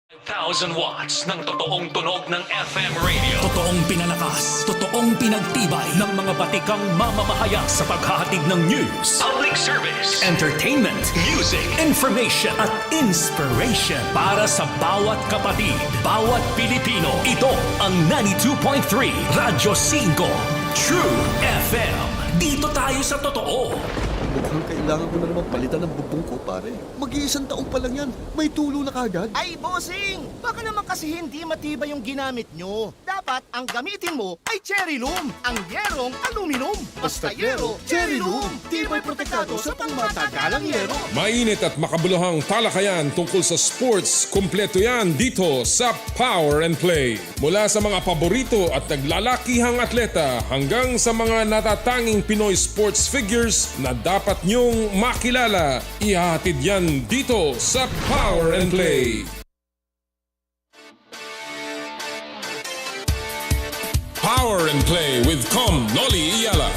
1,000 watts ng totoong tunog ng FM radio. Totoong pinalakas, totoong pinagtibay ng mga batikang mamamahaya sa paghahatid ng news, Public service, entertainment, music, information at inspiration para sa bawat kapatid, bawat Pilipino. Ito ang 92.3 Radyo 5 True FM. Dito tayo sa totoo. Mukhang kailangan ko na naman palitan ng bubong ko, pare. Mag-iisang taong pa lang yan. May tulo na kagad. Ay, bossing! Baka naman kasi hindi matibay yung ginamit nyo. Dapat ang gamitin mo ay cherry loom, ang yerong aluminum. Basta yero, cherry loom. Tibay protektado sa pangmatagalang yero. Mainit at makabuluhang talakayan tungkol sa sports, kumpleto yan dito sa Power and Play. Mula sa mga paborito at naglalakihang atleta hanggang sa mga natatanging Pinoy sports figures na dapat niyong makilala. Ihahatid yan dito sa Power and Play. Power and Play with Noli Iyala.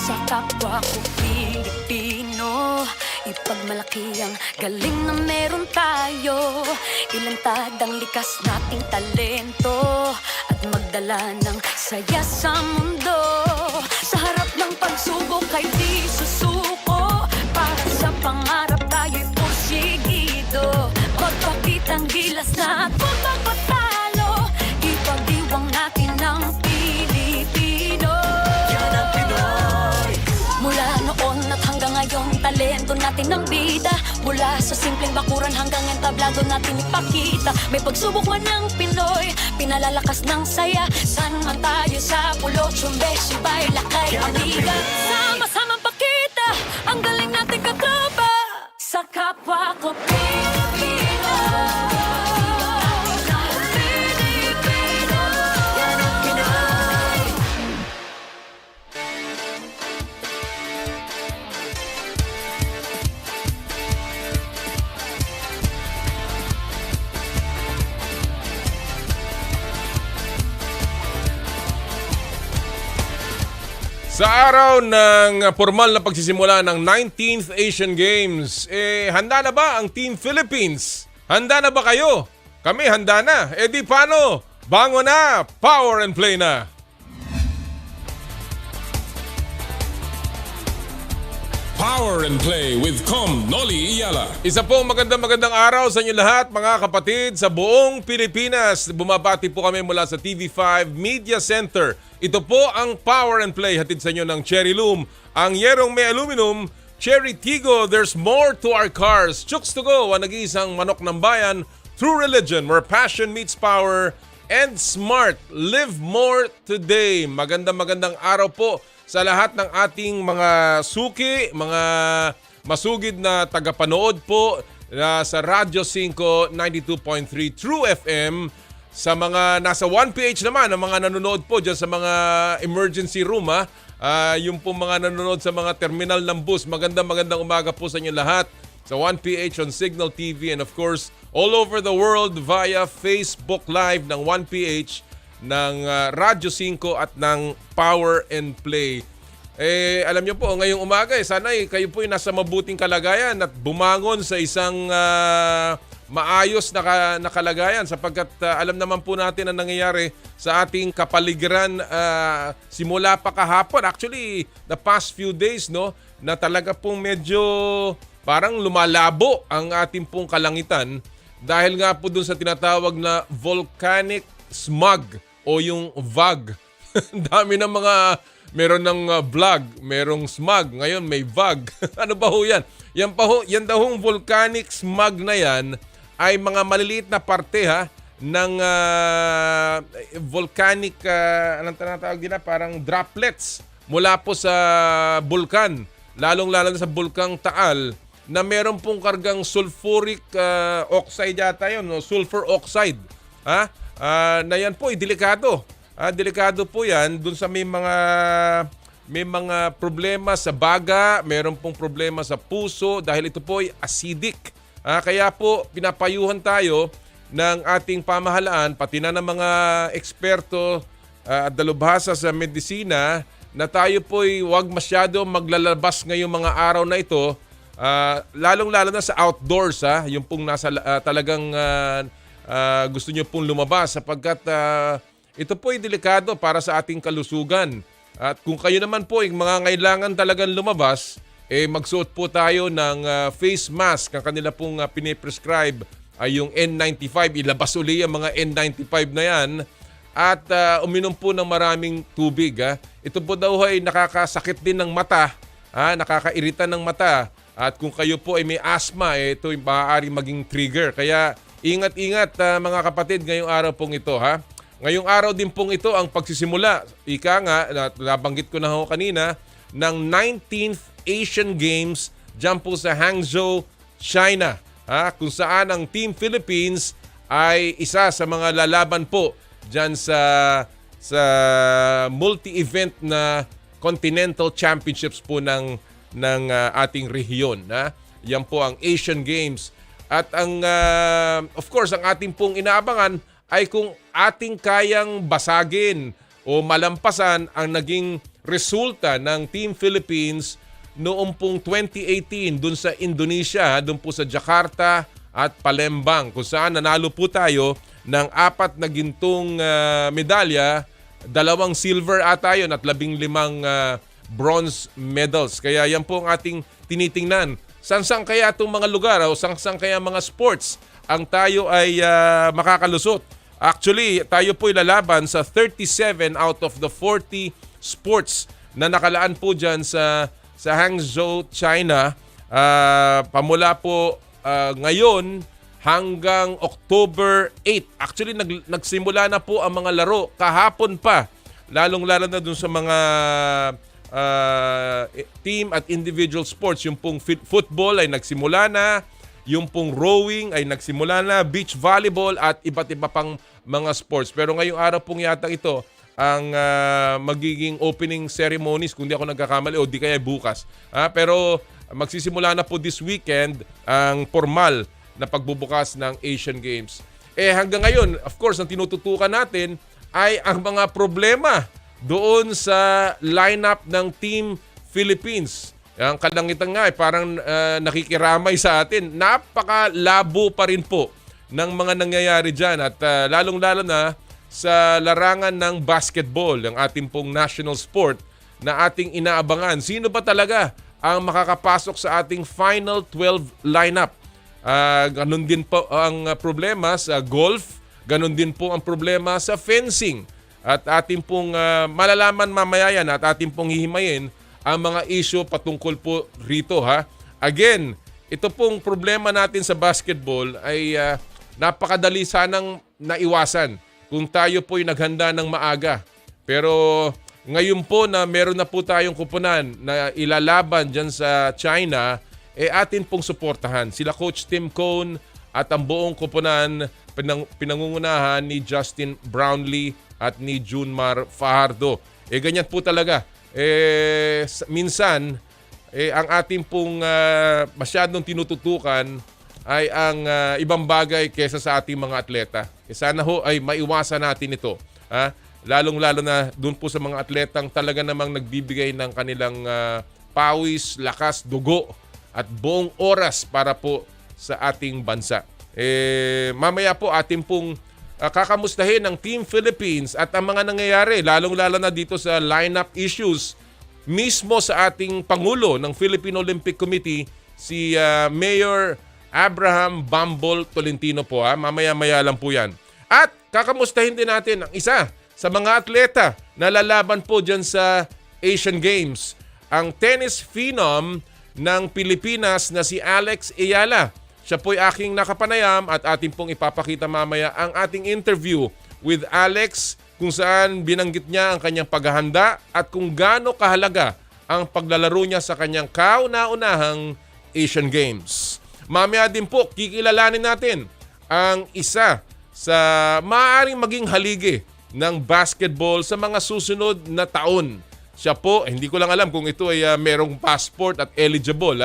Sa kapwa ko Pilipino, ipagmalaki ang galing na meron tayo. Ilantad ang likas nating talento at magdala ng saya sa mundo. Sa harap ng pagsubok ay di susuko. Para sa pangarap tayo'y porsigido. Magpakitang gilas na at huwag magpatalo. Ipag-iwang natin ang Pilipino. Yan ang Pinoy. Mula noon at hanggang ngayon, talento natin ang bida. Mula sa simpleng bakuran hanggang entablado natin ipakita. May pagsubok man ng Pinoy, pinalalakas ng saya. San man tayo sa pulo, chumbe, sibay, lakay, amiga. Sama-samang pakita ang galing natin katropa. Sa kapwa ko Pilipino. Pilipino. Yan ang Pinoy. Sa araw ng formal na pagsisimula ng 19th Asian Games, handa na ba ang Team Philippines? Handa na ba kayo? Kami handa na. Di paano? Bango na! Power and Play na! Power and Play with Noli Iyala. Isa pong magandang araw sa inyo lahat, mga kapatid sa buong Pilipinas. Bumabati po kami mula sa TV5 Media Center. Ito po ang Power and Play, hatid sa inyo ng Cherry Loom, ang yerong may aluminum, Cherry Tigo, there's more to our cars. Chooks to go, ang nag-iisang manok ng bayan, true religion where passion meets power, and smart, live more today. Magandang araw po sa lahat ng ating mga suki, mga masugid na tagapanood po sa Radyo 5 92.3 True FM. Sa mga nasa 1PH naman, ang mga nanonood po dyan sa mga emergency room, yung po mga nanonood sa mga terminal ng bus, magandang umaga po sa inyo lahat. Sa 1PH on Signal TV and of course, all over the world via Facebook Live ng 1PH, ng Radyo 5 at ng Power and Play. Alam niyo po, ngayong umaga, sana kayo po nasa mabuting kalagayan at bumangon sa isang maayos na kalagayan sapagkat alam naman po natin ang nangyayari sa ating kapaligiran simula pa kahapon. Actually, the past few days, no, na talaga pong medyo parang lumalabo ang ating pong kalangitan dahil nga po dun sa tinatawag na volcanic smog o yung VAG. Dami ng mga meron ng vlog, merong smog, ngayon may VAG. Ano ba ho yan? Yan daw hong volcanic smog na yan ay mga maliliit na parte ng volcanic, anong tinatawag din na, parang droplets mula po sa bulkan, lalong-lalo sa bulkang Taal na meron pong kargang sulfuric oxide yata yun, no? Sulfur oxide. Na yan po, delikado. Delikado po yan dun sa may mga problema sa baga, meron pong problema sa puso dahil ito po ay acidic. Kaya po pinapayuhan tayo ng ating pamahalaan, pati na ng mga eksperto at dalubhasa sa medisina, na tayo po'y huwag masyado maglalabas ngayong mga araw na ito, lalong-lalo na sa outdoors, yung pong nasa talagang gusto nyo pong lumabas sapagkat ito po'y delikado para sa ating kalusugan. At kung kayo naman po yung mga ngailangan talagang lumabas, magsuot po tayo ng face mask. Ang kanila pong piniprescribe ay yung N95. Ilabas uli ang mga N95 na yan. At uminom po ng maraming tubig. Ito po daw ay nakakasakit din ng mata, nakakairita ng mata. At kung kayo po ay may asthma, ito ay maaaring maging trigger. Kaya ingat-ingat mga kapatid ngayong araw pong ito. Ngayong araw din pong ito ang pagsisimula. Ika nga, nabanggit ko na ho kanina, ng 19th Asian Games dyan po sa Hangzhou, China. Kung saan ang Team Philippines ay isa sa mga lalaban po dyan sa multi-event na continental championships po ng ating rehiyon. Yan po ang Asian Games. At ang of course, ang ating pong inaabangan ay kung ating kayang basagin o malampasan ang naging resulta ng Team Philippines noong pong 2018 dun sa Indonesia, dun po sa Jakarta at Palembang, kung saan nanalo po tayo ng 4 na gintong medalya, 2 silver ata yun at 15 bronze medals. Kaya yan po ang ating tinitingnan. Sang kaya itong mga lugar o sang kaya mga sports ang tayo ay makakalusot. Actually, tayo po lalaban sa 37 out of the 40 sports na nakalaan po dyan sa Hangzhou, China. Pamula po ngayon hanggang October 8. Actually, nagsimula na po ang mga laro kahapon pa. Lalong-lalo na dun sa mga team at individual sports. Yung pong football ay nagsimula na. Yung pong rowing ay nagsimula na. Beach volleyball at iba't iba pang mga sports. Pero ngayong araw pong yata ito ang magiging opening ceremonies, kung di ako nagkakamali, o di kaya bukas. Pero magsisimula na po this weekend ang formal na pagbubukas ng Asian Games. Hanggang ngayon, of course, ang tinututukan natin ay ang mga problema doon sa lineup ng Team Philippines. Ang kalangitan nga ay parang nakikiramay sa atin. Napakalabo pa rin po ng mga nangyayari dyan. At lalong-lalo na sa larangan ng basketball, ang ating pong national sport na ating inaabangan. Sino ba talaga ang makakapasok sa ating Final 12 lineup? Ganun din po ang problema sa golf. Ganun din po ang problema sa fencing. At ating pong malalaman mamaya yan at ating pong hihimayin ang mga issue patungkol po rito. Again, ito pong problema natin sa basketball ay napakadali sanang naiwasan kung tayo po'y naghanda ng maaga. Pero ngayon po na meron na po tayong kupunan na ilalaban dyan sa China, atin pong suportahan. Sila Coach Tim Cone at ang buong kupunan pinangungunahan ni Justin Brownlee at ni Junmar Fajardo. Ganyan po talaga. Minsan, ang ating pong masyadong tinututukan ay ang ibang bagay kesa sa ating mga atleta. Sana ho ay maiwasan natin ito. Lalong-lalo na doon po sa mga atletang talaga namang nagbibigay ng kanilang pawis, lakas, dugo at buong oras para po sa ating bansa. Mamaya po ating pong kakamustahin ng Team Philippines at ang mga nangyayari, lalong-lalo na dito sa lineup issues mismo sa ating Pangulo ng Philippine Olympic Committee, si Mayor Abraham Bambol Tolentino po. Mamaya-maya lang po yan. At kakamustahin din natin ang isa sa mga atleta na lalaban po dyan sa Asian Games. Ang tennis phenom ng Pilipinas na si Alex Ayala. Siya po'y aking nakapanayam at ating pong ipapakita mamaya ang ating interview with Alex kung saan binanggit niya ang kanyang paghahanda at kung gaano kahalaga ang paglalaro niya sa kanyang kauna-unahang Asian Games. Mamaya din po, kikilalanin natin ang isa sa maaaring maging haligi ng basketball sa mga susunod na taon. Siya po, hindi ko lang alam kung ito ay merong passport at eligible,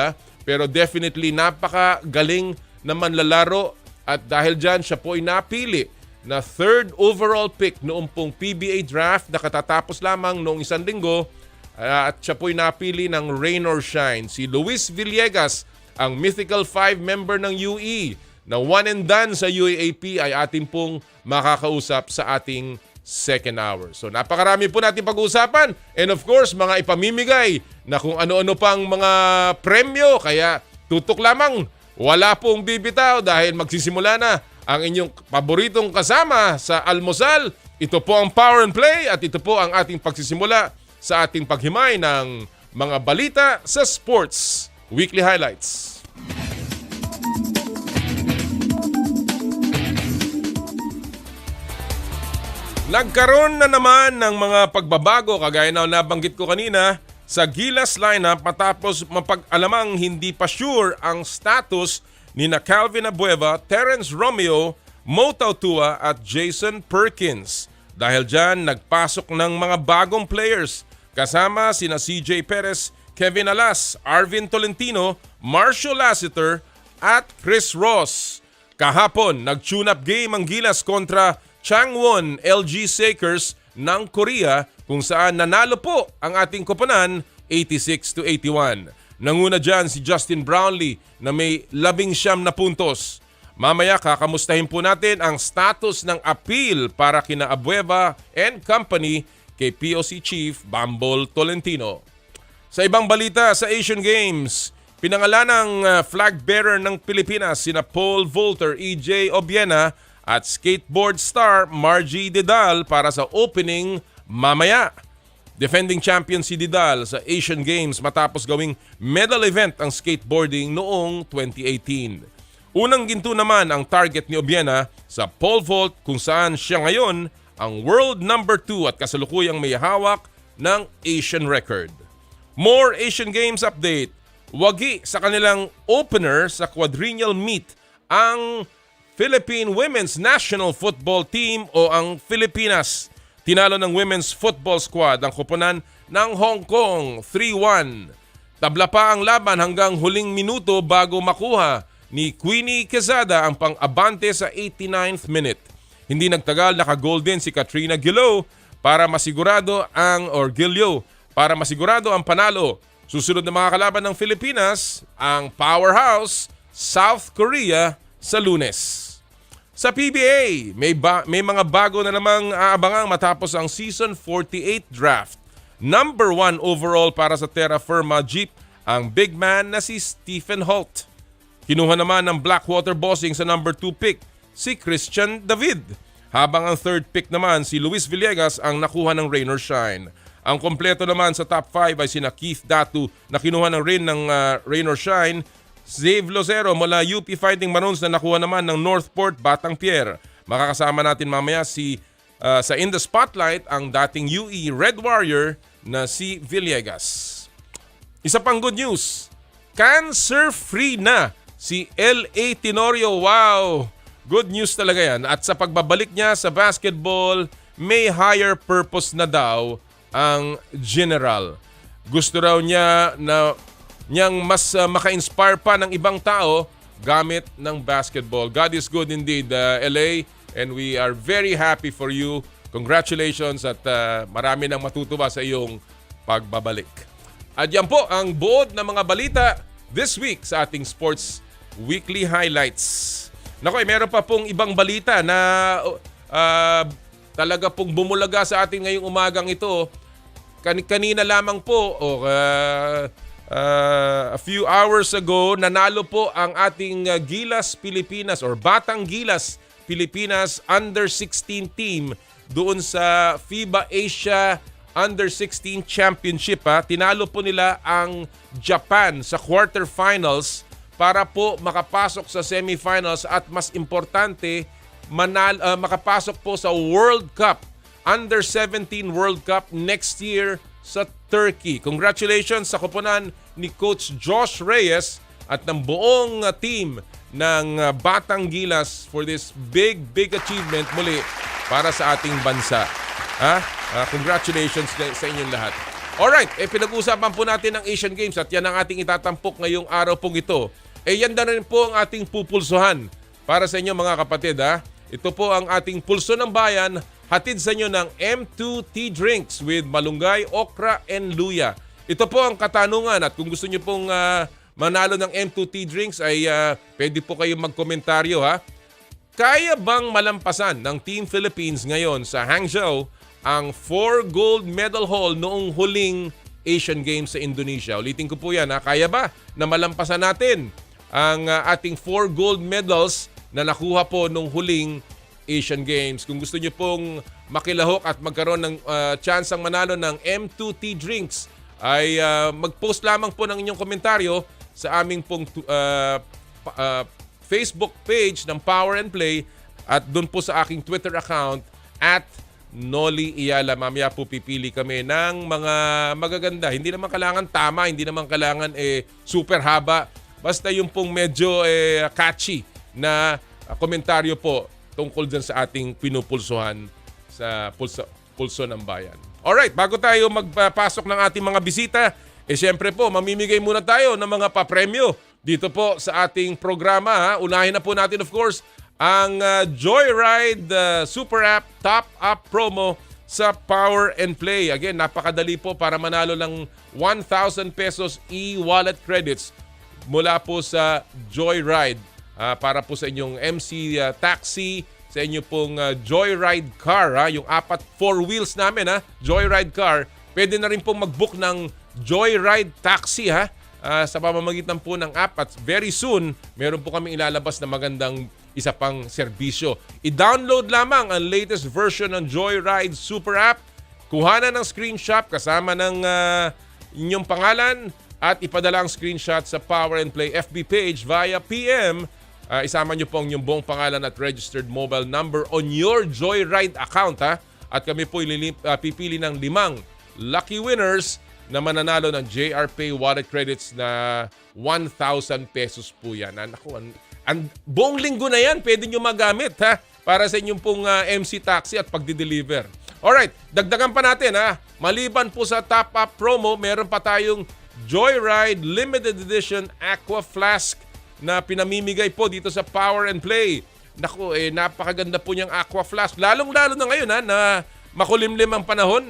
pero definitely napakagaling na manlalaro At dahil dyan, siya po ay napili na 3rd overall pick noong pong PBA draft na katatapos lamang noong isang linggo. At siya po ay napili ng Rain or Shine. Si Luis Villegas, ang mythical 5 member ng UE na one and done sa UAAP ay ating pong makakausap sa ating second hour. So napakarami po natin pag-uusapan and of course mga ipamimigay na kung ano-ano pang mga premyo. Kaya tutok lamang, wala pong bibitaw dahil magsisimula na ang inyong paboritong kasama sa almusal. Ito po ang Power and Play at ito po ang ating pagsisimula sa ating paghimay ng mga balita sa sports. Weekly highlights. Nagkaroon na naman ng mga pagbabago kagaya na nabanggit ko kanina sa Gilas lineup matapos mapag-alamang hindi pa sure ang status ni na Calvin Abueva, Terence Romeo, Mo Tautua at Jason Perkins. Dahil dyan, nagpasok ng mga bagong players kasama sina CJ Perez, Kevin Alas, Arvin Tolentino, Marshall Lassiter at Chris Ross. Kahapon, nag-tune-up game ang Gilas kontra Changwon LG Sakers ng Korea kung saan nanalo po ang ating koponan 86-81. Nanguna dyan si Justin Brownlee na may 19 na puntos. Mamaya kakamustahin po natin ang status ng appeal para kina Abueva and company kay POC Chief Bambol Tolentino. Sa ibang balita sa Asian Games, pinangalan ng flag bearer ng Pilipinas sina Paul Volter, EJ Obiena at skateboard star Margie Didal para sa opening mamaya. Defending champion si Didal sa Asian Games matapos gawing medal event ang skateboarding noong 2018. Unang ginto naman ang target ni Obiena sa pole vault kung saan siya ngayon ang world number 2 at kasalukuyang may hawak ng Asian record. More Asian Games update. Wagi sa kanilang opener sa quadrennial meet ang Philippine Women's National Football Team o ang Filipinas. Tinalo ng Women's Football Squad ang koponan ng Hong Kong 3-1. Tabla pa ang laban hanggang huling minuto bago makuha ni Queenie Quezada ang pang-abante sa 89th minute. Hindi nagtagal, naka-goal din si Katrina Gillo para masigurado ang panalo. Susunod na mga kalaban ng Pilipinas, ang powerhouse South Korea sa Lunes. Sa PBA, may mga bago na namang aabangang matapos ang Season 48 draft. Number 1 overall para sa Terra Firma Jeep ang big man na si Stephen Holt. Kinuha naman ng Blackwater Bossing sa number 2 pick si Christian David. Habang ang 3rd pick naman si Luis Villegas ang nakuha ng Rain or Shine. Ang kompleto naman sa top 5 ay sina Keith Datu na kinuha ng Rain or Shine, Zave Lozero mula UP Fighting Maroons na nakuha naman ng Northport Batang Pier. Makakasama natin mamaya sa In the Spotlight ang dating UE Red Warrior na si Villegas. Isa pang good news, cancer-free na si L.A. Tenorio. Wow! Good news talaga yan. At sa pagbabalik niya sa basketball, may higher purpose na daw ang general. Gusto raw niya na niyang mas maka-inspire pa ng ibang tao gamit ng basketball. God is good indeed, LA, and we are very happy for you. Congratulations at marami nang matutuwa sa iyong pagbabalik. At yan po ang buod ng mga balita this week sa ating Sports Weekly Highlights. Nakoy, meron pa pong ibang balita na talaga pong bumulaga sa atin ngayong umagang ito. Kanina lamang po, a few hours ago, nanalo po ang ating Gilas Pilipinas or Batang Gilas Pilipinas Under-16 team doon sa FIBA Asia Under-16 Championship. Tinalo po nila ang Japan sa quarterfinals para po makapasok sa semifinals at mas importante, makapasok po sa World Cup, Under-17 World Cup next year sa Turkey. Congratulations sa koponan ni Coach Josh Reyes at ng buong team ng Batang Gilas for this big achievement muli para sa ating bansa. Congratulations sa inyong lahat. Alright, pinag-uusapan po natin ang Asian Games at yan ang ating itatampok ngayong araw pong ito. Yan na rin po ang ating pupulsuhan para sa inyo mga kapatid. Ito po ang ating Pulso ng Bayan, hatid sa inyo ng M2 Tea Drinks with malunggay, okra, and luya. Ito po ang katanungan at kung gusto nyo pong manalo ng M2 Tea Drinks ay pwede po kayong magkomentaryo Kaya bang malampasan ng Team Philippines ngayon sa Hangzhou ang 4 gold medal haul noong huling Asian Games sa Indonesia? Ulitin ko po yan. Kaya ba na malampasan natin ang ating 4 gold medals na nakuha po nung huling Asian Games? Kung gusto nyo pong makilahok at magkaroon ng chance ang manalo ng M2 Tea Drinks, ay mag-post lamang po ng inyong komentaryo sa aming pong Facebook page ng Power and Play at doon po sa aking Twitter account at Noli Iyala. Mamaya po pipili kami ng mga magaganda. Hindi naman kailangan tama, hindi naman kailangan super haba. Basta yung pong medyo catchy na komentaryo po tungkol dyan sa ating pinupulsuhan sa Pulso ng Bayan. Alright, bago tayo magpasok ng ating mga bisita, siyempre po, mamimigay muna tayo ng mga papremyo dito po sa ating programa. Unahin na po natin of course ang Joyride Super App Top Up Promo sa Power and Play. Again, napakadali po para manalo ng 1,000 pesos e-wallet credits mula po sa Joyride. Para po sa inyong MC taxi, sa inyo pong Joyride car, yung 4 wheels namin, Joyride car. Pwede na rin pong mag-book ng Joyride taxi sa pamamagitan po ng app at very soon meron po kami ilalabas na magandang isa pang serbisyo. I-download lamang ang latest version ng Joyride Super App, kuhanan ng screenshot kasama ng inyong pangalan at ipadala ang screenshot sa Power and Play FB page via PM. Isama nyo po ang inyong buong pangalan at registered mobile number on your Joyride account at kami po pipili ng 5 lucky winners na mananalo ng JR Pay wallet credits na 1,000 pesos po yan. Ang buong linggo na yan, pwede nyo magamit para sa inyong pong MC taxi at pagdi-deliver. Alright, dagdagan pa natin Maliban po sa top up promo, meron pa tayong Joyride Limited Edition Aqua Flask na pinamimigay po dito sa Power and Play. Napakaganda po niyang Aqua Flask. Lalong-lalo na ngayon na makulimlim ang panahon.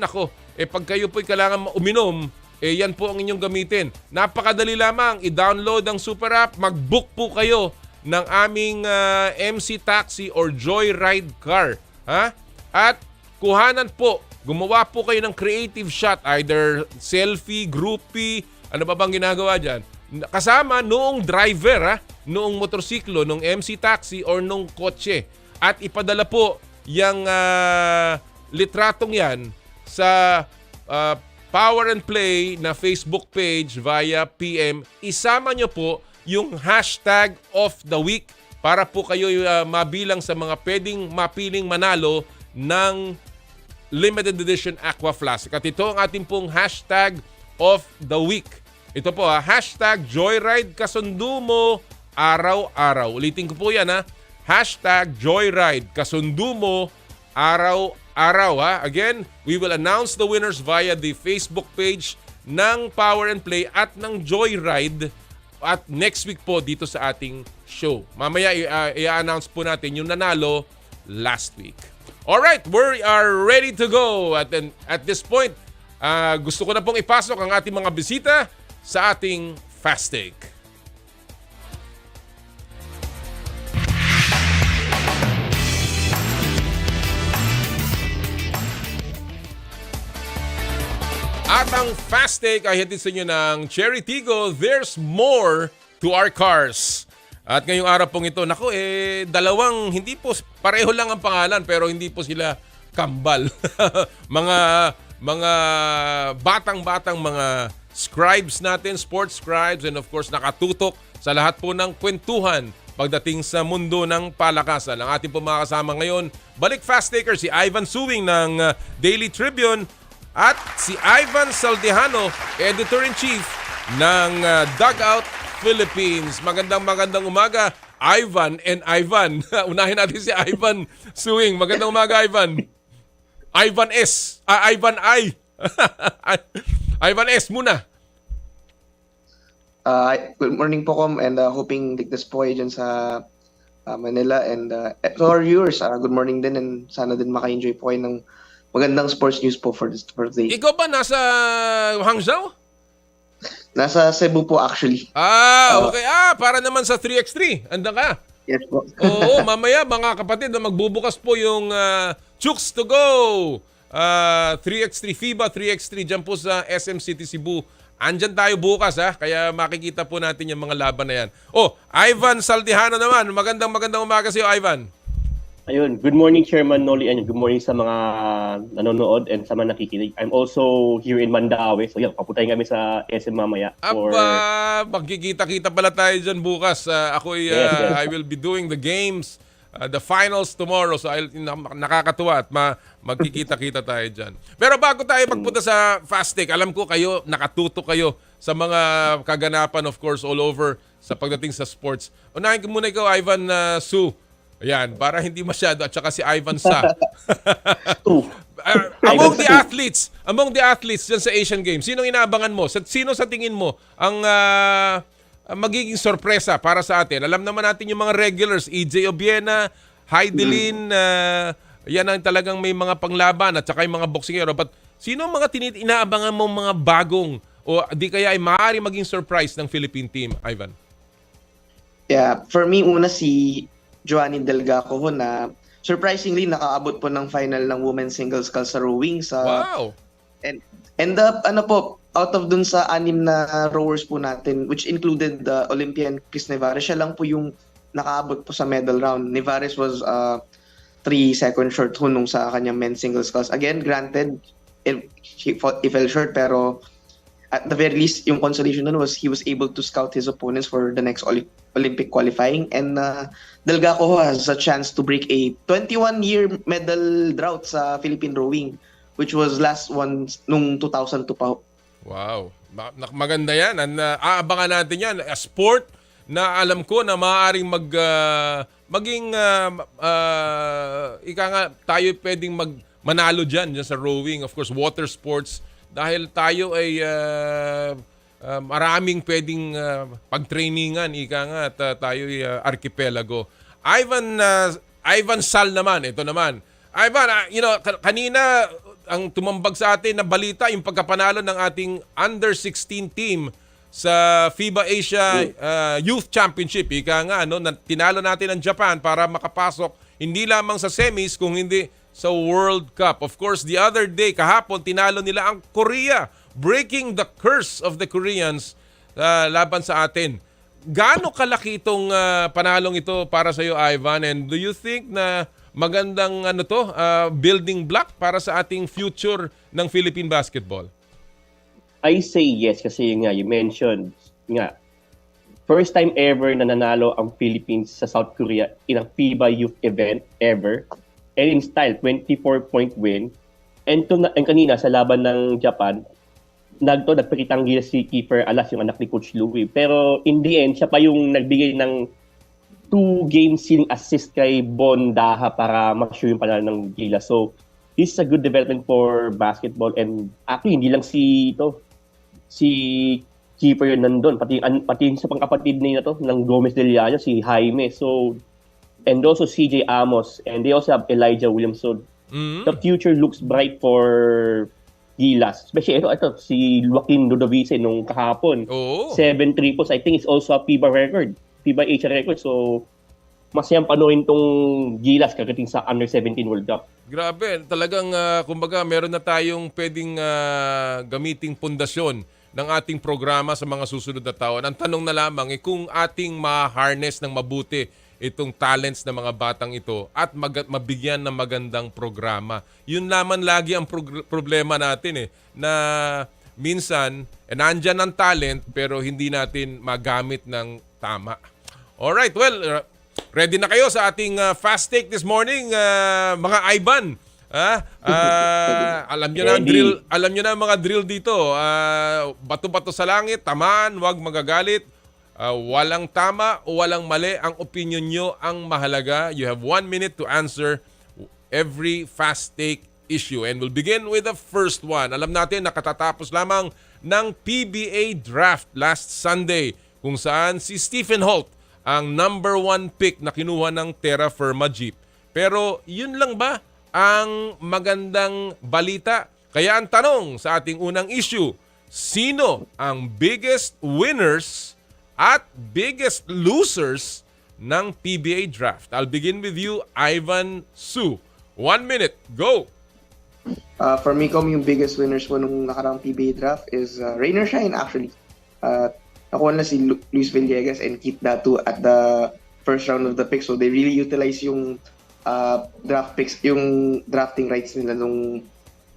Pag kayo po'y kailangan uminom, yan po ang inyong gamitin. Napakadali lamang, i-download ang Super App, mag-book po kayo ng aming MC Taxi or Joyride Car. At kuhanan po, gumawa po kayo ng creative shot, either selfie, groupie, ano ba bang ginagawa dyan? Kasama noong driver, noong motorsiklo, noong MC Taxi or noong kotse. At ipadala po yung litratong yan sa Power and Play na Facebook page via PM. Isama nyo po yung hashtag of the week para po kayo mabilang sa mga pwedeng mapiling manalo ng limited edition Aqua Flask. At ito ang ating pong hashtag of the week. Ito po hashtag Joyride Kasundo Mo Araw-Araw. Ulitin ko po yan hashtag Joyride Kasundo Mo Araw-Araw. Again, we will announce the winners via the Facebook page ng Power and Play at ng Joyride at next week po dito sa ating show. Mamaya i-announce po natin yung nanalo last week. Alright, we are ready to go. At this point, gusto ko na pong ipasok ang ating mga bisita sa ating Fast Take. At ang Fast Take ay hatid sa inyo ng Cherry Tigo. There's more to our cars. At ngayong araw pong ito, dalawang, hindi po, pareho lang ang pangalan pero hindi po sila kambal. mga batang-batang mga scribes natin, sports scribes, and of course nakatutok sa lahat po ng kwentuhan pagdating sa mundo ng palakasan. Ang ating po mga kasama ngayon, balik Fast Taker, si Ivan Suwing ng Daily Tribune at si Ivan Saldihano, Editor-in-Chief ng Dugout Philippines. Magandang umaga, Ivan and Ivan. Unahin natin si Ivan Suwing. Magandang umaga, Ivan. Ivan S. Ivan I. Ivan S muna. Good morning po, Com, and hoping ligtas po kayo dyan sa Manila. And to our viewers, good morning din, and sana din maka-enjoy po kayo ng magandang sports news po for today. Ikaw ba nasa Hangzhou? Nasa Cebu po actually. Okay. Para naman sa 3x3. Anda ka. Yes po. Oo, mamaya mga kapatid, magbubukas po yung Chooks to Go 3x3, FIBA 3x3 dyan po sa SM City Cebu. Andyan tayo bukas kaya makikita po natin yung mga laban na yan. Ivan Saltihano naman. Magandang umaga sa iyo, Ivan. Ayun, good morning Chairman Noli, and good morning sa mga nanonood and sa mga nakikinig. I'm also here in Mandaue. So yan, papuntahin kami sa SM mamaya. Magkikita-kita pala tayo dyan bukas. Yes. I will be doing the games, the finals tomorrow. So nakakatuwa at magkikita-kita tayo dyan. Pero bago tayo magpunta sa Fast Take, alam ko kayo, nakatutok kayo sa mga kaganapan, of course, all over sa pagdating sa sports. Unahin ko muna ikaw, Ivan Su. Ayan, para hindi masyado, at saka si Ivan Sa. Among the athletes dyan sa Asian Games, sinong inaabangan mo? Sino sa tingin mo ang magiging sorpresa para sa atin? Alam naman natin yung mga regulars, EJ Obiena, Heidelin, yan ang talagang may mga panglaban, at saka yung mga boksingero. But sino ang mga inaabangan mo mga bagong o di kaya ay maaari maging surprise ng Philippine team, Ivan? Yeah, for me, una si Joanny Delgaco ho, na surprisingly nakaabot po ng final ng women's singles sculls sa rowing Wow. And out of dun sa 6 na rowers po natin, which included the Olympian Chris Nevares, siya lang po yung nakaabot po sa medal round. Nevares was 3 seconds short ho nung sa kanyang men's singles sculls. Again, granted, he fell short, pero at the very least, yung consolation nun was he was able to scout his opponents for the next Olympic qualifying. And Delgaco has a chance to break a 21-year medal drought sa Philippine rowing, which was last one nung 2002 pa. Wow. Maganda yan. Aabangan natin yan. A sport na alam ko na maaaring tayo pwedeng manalo dyan sa rowing. Of course, water sports. Dahil tayo ay maraming pwedeng pagtrainingan, at tayo ay archipelago. Ivan Sal naman, ito naman. Ivan, kanina ang tumambag sa atin na balita yung pagkapanalo ng ating under-16 team sa FIBA Asia Youth Championship. Tinalo natin ang Japan para makapasok hindi lamang sa semis, kung hindi sa World Cup. Of course, the other day, kahapon, tinalo nila ang Korea, breaking the curse of the Koreans laban sa atin. Gaano kalaki itong panalong ito para sa iyo, Ivan? And do you think na magandang building block para sa ating future ng Philippine basketball? I say yes kasi you mentioned first time ever na nanalo ang Philippines sa South Korea in a FIBA youth event ever. And in style, 24-point win. And kanina sa laban ng Japan, nagpakitang gilas si Kiefer Alas, yung anak ni Coach Louie. Pero in the end, siya pa yung nagbigay ng 2 game stealing assist kay Bon Daha para ma-sure yung panalo ng gilas. So, this is a good development for basketball. And actually, hindi lang si Kiefer yun nandun. Pati sa pangkapatid niya ng Gomez Del Llano, si Jaime. So, and also CJ Amos, and they also have Elijah Williamson. The future looks bright for Gilas. Especially ito si Joaquin Ludovice nung kahapon. 7 triples, I think it's also a FIBA record. FIBA Asia record. So, masayang panuhin tong Gilas kagating sa Under-17 World Cup. Grabe. Talagang, kumbaga, meron na tayong pwedeng gamiting pundasyon ng ating programa sa mga susunod na taon. Ang tanong na lamang kung ating ma-harness ng mabuti itong talents ng mga batang ito at mabigyan ng magandang programa. Yun naman lagi ang problema natin na minsan nandyan ang talent pero hindi natin magamit ng tama. Alright, well, ready na kayo sa ating fast take this morning, mga Ivan. Alam nyo na ang drill, alam nyo na ang mga drill dito. Bato-bato sa langit, tamaan, huwag magagalit. Walang tama o walang mali. Ang opinion nyo ang mahalaga. You have 1 minute to answer every fast take issue. And we'll begin with the first one. Alam natin, nakatatapos lamang ng PBA draft last Sunday kung saan si Stephen Holt ang number 1 pick na kinuha ng Terra Firma Jeep. Pero yun lang ba ang magandang balita? Kaya ang tanong sa ating unang issue, sino ang biggest winners at biggest losers ng PBA draft? I'll begin with you, Ivan Su. 1 minute, go! For me, yung biggest winners po nung nakarang PBA draft is Rain or Shine actually. Nakuha na si Luis Villegas and Keith Datu at the first round of the pick. So they really utilize yung draft picks, yung drafting rights nila nung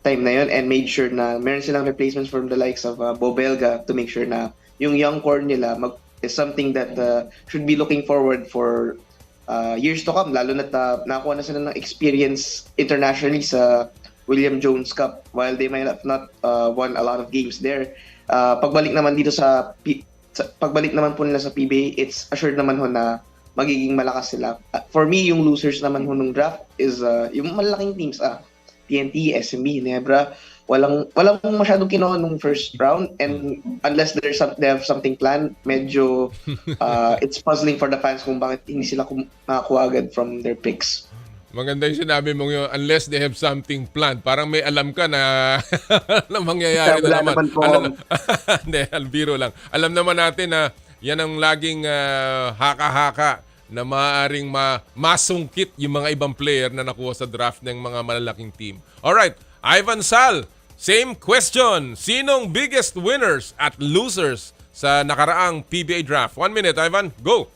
time na yun and made sure na meron silang replacements from the likes of Bo Belga to make sure na yung young core nila is something that should be looking forward for years to come. Lalo na nakakuha na sila ng experience internationally sa William Jones Cup. While they might have not won a lot of games there, pagbalik naman dito pagbalik naman po nila sa PBA, it's assured naman ho na magiging malakas sila. For me, yung losers naman ho nung draft is yung malaking teams, TNT, SMB, Nebra. Walang masyadong kinuha nung first round, and unless they have something planned, medyo it's puzzling for the fans kung bakit hindi sila nakakuha agad from their picks. Maganda yung sinabi mong yun, unless they have something planned. Parang may alam ka na na mangyayari na naman. Hindi, albiro lang. Alam naman natin na yan ang laging haka-haka na maaaring masungkit yung mga ibang player na nakuha sa draft ng mga malalaking team. Alright, Ivan Sal, same question. Sinong biggest winners at losers sa nakaraang PBA draft? 1 minute, Ivan. Go!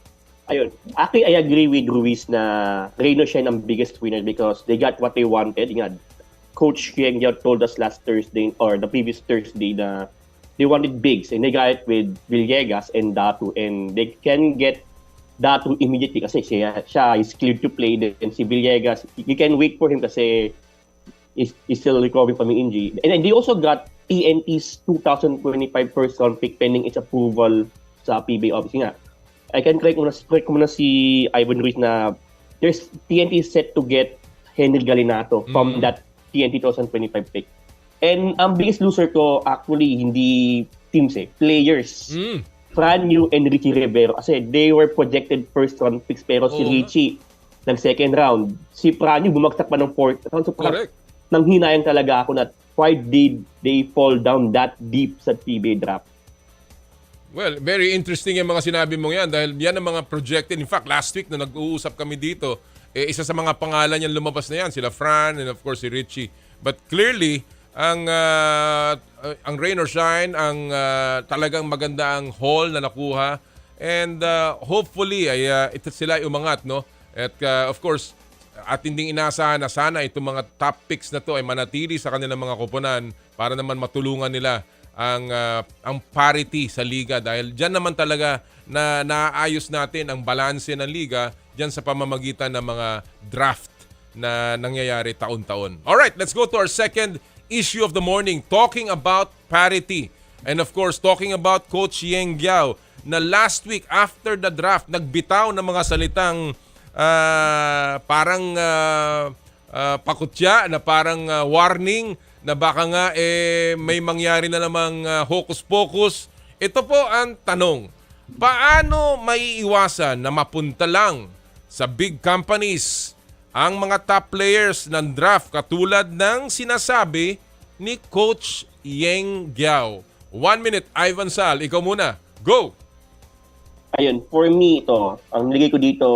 Ayun. Actually, I agree with Ruiz na Reyno siya ang biggest winner because they got what they wanted. Nga, Coach Kieng told us last Thursday or the previous Thursday na they wanted bigs and they got it with Villegas and Datu, and they can get Datu immediately kasi siya is cleared to play. Then si Villegas, you can wait for him kasi is still recovering from an injury. And then they also got TNT's 2025 first round pick pending its approval sa PBA office. Nga, I can correct mo na si Ivan Ruiz na TNT is set to get Henry Galinato from that TNT 2025 pick. And ang biggest loser ko actually hindi teams players. Franyu and Richie Rivero kasi they were projected first round picks pero si Richie ng second round. Si Franyu bumagsak pa ng fourth round. So correct. Nang hinayang talaga ako na why did they fall down that deep sa PBA draft? Well, very interesting yung mga sinabi mong yan dahil yan ang mga projected. In fact, last week na nag-uusap kami dito, isa sa mga pangalan yan lumabas na yan, sila Fran and of course si Richie. But clearly, ang Rain or Shine, ang talagang maganda ang haul na nakuha. And hopefully, ito sila umangat, no? At of course, atin ding inaasahan na sana itong mga top picks na to ay manatili sa kanilang mga koponan para naman matulungan nila ang parity sa liga dahil diyan naman talaga na naayos natin ang balanse ng liga diyan sa pamamagitan ng mga draft na nangyayari taon-taon. All right, let's go to our second issue of the morning, talking about parity. And of course, talking about Coach Yeng Giao na last week after the draft nagbitaw ng mga salitang parang pakutya na parang warning na baka nga may mangyari na namang hocus-pocus. Ito po ang tanong. Paano maiiwasan na mapunta lang sa big companies ang mga top players ng draft katulad ng sinasabi ni Coach Yeng Giao? 1 minute, Ivan Sal. Ikaw muna. Go! Ayun, for me ito, ang nilagay ko dito,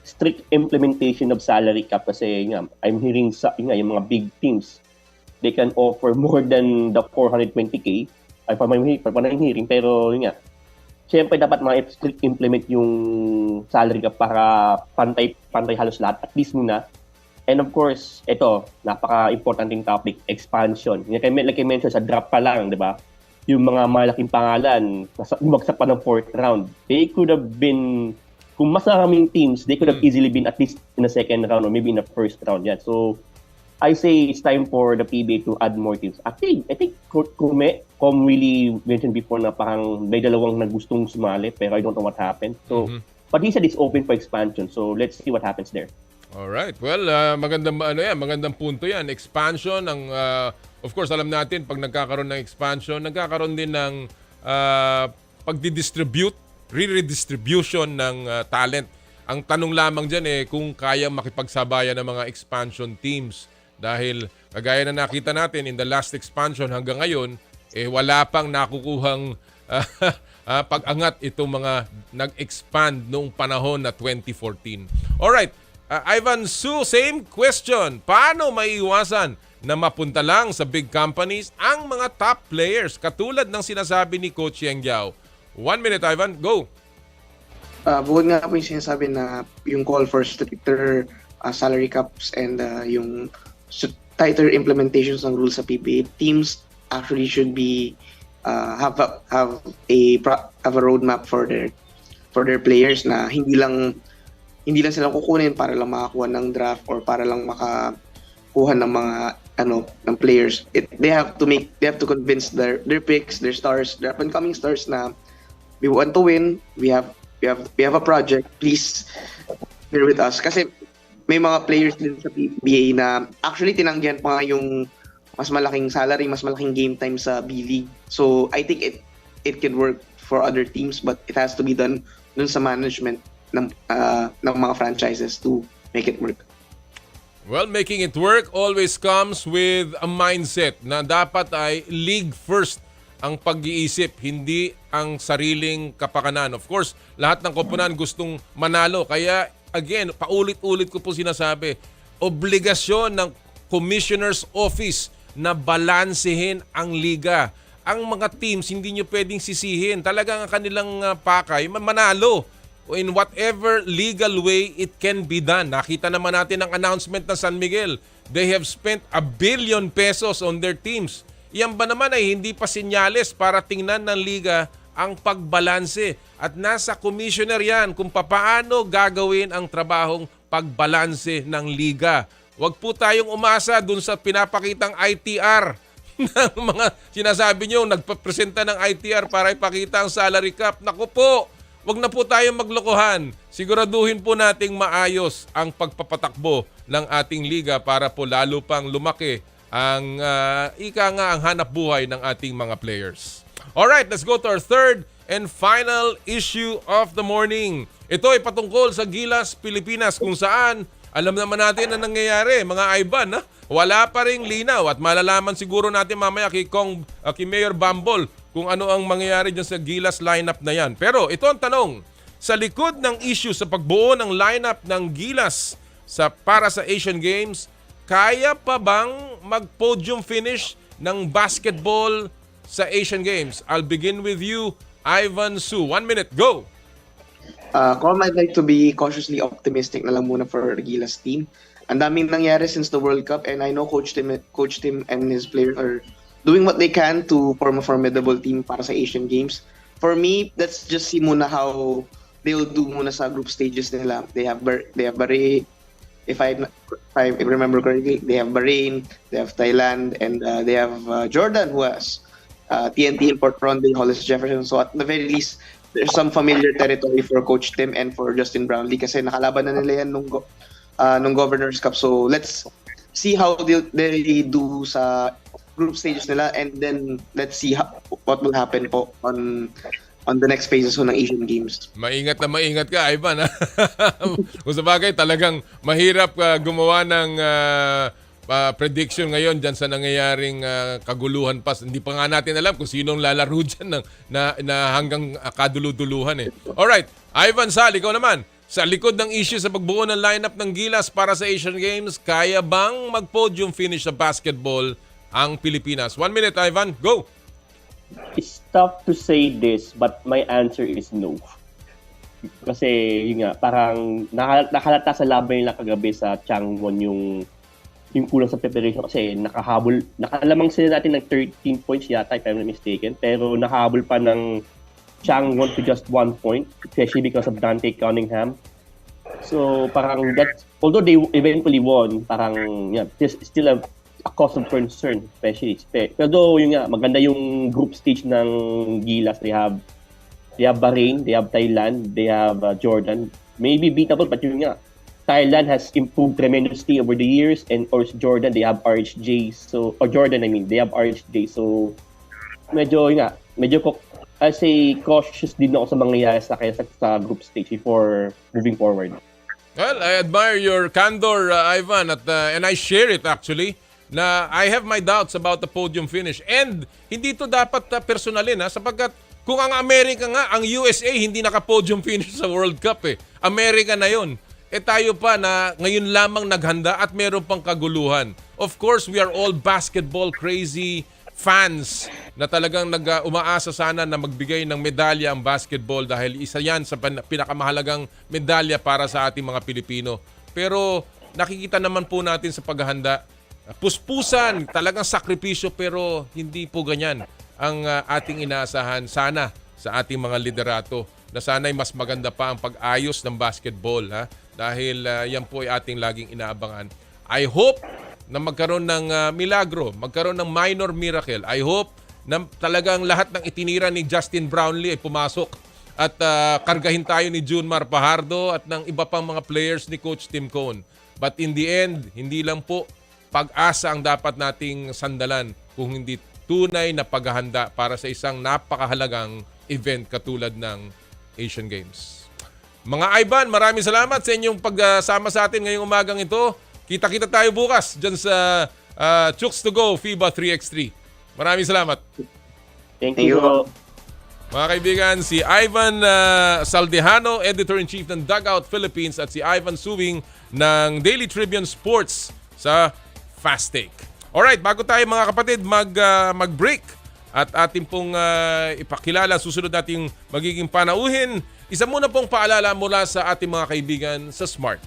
strict implementation of salary cap kasi nga, I'm hearing yung mga big teams they can offer more than the 420k. Ay, pa I'm hearing. Pero yun nga, siyempre dapat implement yung salary cap para pantay halos lahat. At least muna. And of course, ito, napaka-importanting topic, expansion. Like I mentioned, sa draft pa lang, di ba? Yung mga malaking pangalan, bumagsak pa ng fourth round. They could have been, kung mas maraming teams, they could have easily been at least in the second round or maybe in the first round. Yeah. So, I say it's time for the PBA to add more teams. I think Com really mentioned before na parang may dalawang nagustong sumali pero I don't know what happened. So, but he said it's open for expansion. So, let's see what happens there. All right. Well, magandang punto 'yan. Expansion of course, alam natin pag nagkakaroon ng expansion, nagkakaroon din ng pagdi-distribute re-redistribution ng talent. Ang tanong lamang dyan kung kaya makipagsabayan ng mga expansion teams. Dahil kagaya na nakita natin in the last expansion hanggang ngayon, wala pang nakukuhang pag-angat itong mga nag-expand noong panahon na 2014. Alright, Ivan Su, same question. Paano maiiwasan na mapunta lang sa big companies ang mga top players katulad ng sinasabi ni Coach Yang Yao? 1 minute, Ivan. Go! Bukod nga po yung sinasabi na yung call for stricter salary caps and yung tighter implementations ng rules sa PBA, teams actually should be have a roadmap for their players na hindi lang sila kukunin para lang makakuha ng draft or para lang makakuha ng mga ng players. They have to convince their picks, their stars, their up and coming stars na we want to win, we have a project, please bear with us. Kasi may mga players din sa PBA na actually tinanggihan pa nga yung mas malaking salary, mas malaking game time sa B-League. So I think it can work for other teams, but it has to be done dun sa management ng mga franchises to make it work. Well, making it work always comes with a mindset na dapat ay league first ang pag-iisip, hindi ang sariling kapakanan. Of course, lahat ng koponan gustong manalo. Kaya, again, paulit-ulit ko po sinasabi, obligasyon ng Commissioner's Office na balansehin ang liga. Ang mga teams, hindi nyo pwedeng sisihin. Talagang ang kanilang pakay, manalo. In whatever legal way it can be done. Nakita naman natin ang announcement ng San Miguel. They have spent 1 billion pesos on their teams. Iyan ba naman ay hindi pa senyales para tingnan ng liga ang pagbalanse. At nasa commissioner yan kung papaano gagawin ang trabahong pagbalanse ng liga. Huwag po tayong umasa dun sa pinapakitang ITR ng mga sinasabi nyo, nagpapresenta ng ITR para ipakita ang salary cap. Naku po, huwag na po tayong maglokohan. Siguraduhin po nating maayos ang pagpapatakbo ng ating liga para po lalo pang lumaki ang ang hanap buhay ng ating mga players. Alright, let's go to our third and final issue of the morning. Ito ay patungkol sa Gilas, Pilipinas kung saan alam naman natin na nangyayari, mga Ivan. Wala pa ring linaw at malalaman siguro natin mamaya kay Mayor Bambol kung ano ang mangyayari dyan sa Gilas lineup na yan. Pero ito ang tanong, sa likod ng issue sa pagbuo ng lineup ng Gilas para sa Asian Games, kaya pa bang mag-podium finish ng basketball sa Asian Games? I'll begin with you, Ivan Su. 1 minute, go! Com, I'd like to be cautiously optimistic na lang muna for the Gilas team. Ang daming nangyari since the World Cup and I know Coach Tim and his players are doing what they can to form a formidable team para sa Asian Games. For me, let's just see muna how they'll do muna sa group stages nila. They have Bahrain, if I remember correctly, they have Bahrain, they have Thailand, and they have Jordan who has TNT import Ronde, Hollis Jefferson. So at the very least, there's some familiar territory for Coach Tim and for Justin Brownlee kasi nakalaban na nila yan nung Governor's Cup. So let's see how they do sa group stages nila and then let's see what will happen po on the next phases ng Asian Games. Maingat na maingat ka, Ivan. Kung sa bagay, talagang mahirap gumawa ng prediction ngayon dyan sa nangyayaring kaguluhan pa. Hindi pa nga natin alam kung sinong lalaro dyan na hanggang kaduluduluhan eh. Alright, Ivan Sal, ikaw naman. Sa likod ng issue sa pagbuo ng lineup ng Gilas para sa Asian Games, kaya bang mag-podium finish sa basketball ang Pilipinas? 1 minute, Ivan. Go! It's tough to say this, but my answer is no. Kasi, yun nga, parang nakalata sa laban nila kagabi sa Changwon yung kulang sa preparation kasi nakalamang sila natin ng 13 points yata, if I'm not mistaken, pero nakahabol pa ng Changwon to just 1 point, especially because of Dante Cunningham. So, parang although they eventually won, parang, yeah, there's still a cause of concern, especially. Pero yun nga, maganda yung group stage ng Gilas. They have Bahrain, they have Thailand, they have Jordan. Maybe beatable, but yun nga, Thailand has improved tremendously over the years, and of course Jordan, they have RHJ. So, or Jordan, I mean, they have RHJ. So, medyo I say cautious din ako sa mangyayari sa group stage before moving forward. Well, I admire your candor, Ivan, and I share it actually, na I have my doubts about the podium finish. And hindi to dapat personalin, sapagkat kung ang Amerika nga, ang USA, hindi naka-podium finish sa World Cup eh. Amerika na yon. Tayo pa na ngayon lamang naghanda at meron pang kaguluhan. Of course, we are all basketball crazy fans na talagang umaasa sana na magbigay ng medalya ang basketball dahil isa yan sa pinakamahalagang medalya para sa ating mga Pilipino. Pero nakikita naman po natin sa paghahanda, puspusan, talagang sakripisyo, pero hindi po ganyan ang ating inaasahan sana sa ating mga liderato na sana'y mas maganda pa ang pag-ayos ng basketball, dahil yan po ay ating laging inaabangan. I hope na magkaroon ng milagro, magkaroon ng minor miracle. I hope na talagang lahat ng itinira ni Justin Brownlee ay pumasok at kargahin tayo ni Junmar Fajardo at ng iba pang mga players ni Coach Tim Cone. But in the end, hindi lang po pag-asa ang dapat nating sandalan kung hindi tunay na paghahanda para sa isang napakahalagang event katulad ng Asian Games. Mga Ivan, maraming salamat sa inyong pagsama sa atin ngayong umagang ito. Kita-kita tayo bukas dyan sa Chooks to Go FIBA 3x3. Maraming salamat. Thank you. Mga kaibigan, si Ivan Saldejano, Editor-in-Chief ng Dugout Philippines, at si Ivan Suwing ng Daily Tribune Sports sa Fast Take. Alright, bago tayo mga kapatid mag-break at ating pong ipakilala susunod nating magiging panauhin, isa muna pong paalala mula sa ating mga kaibigan sa Smart.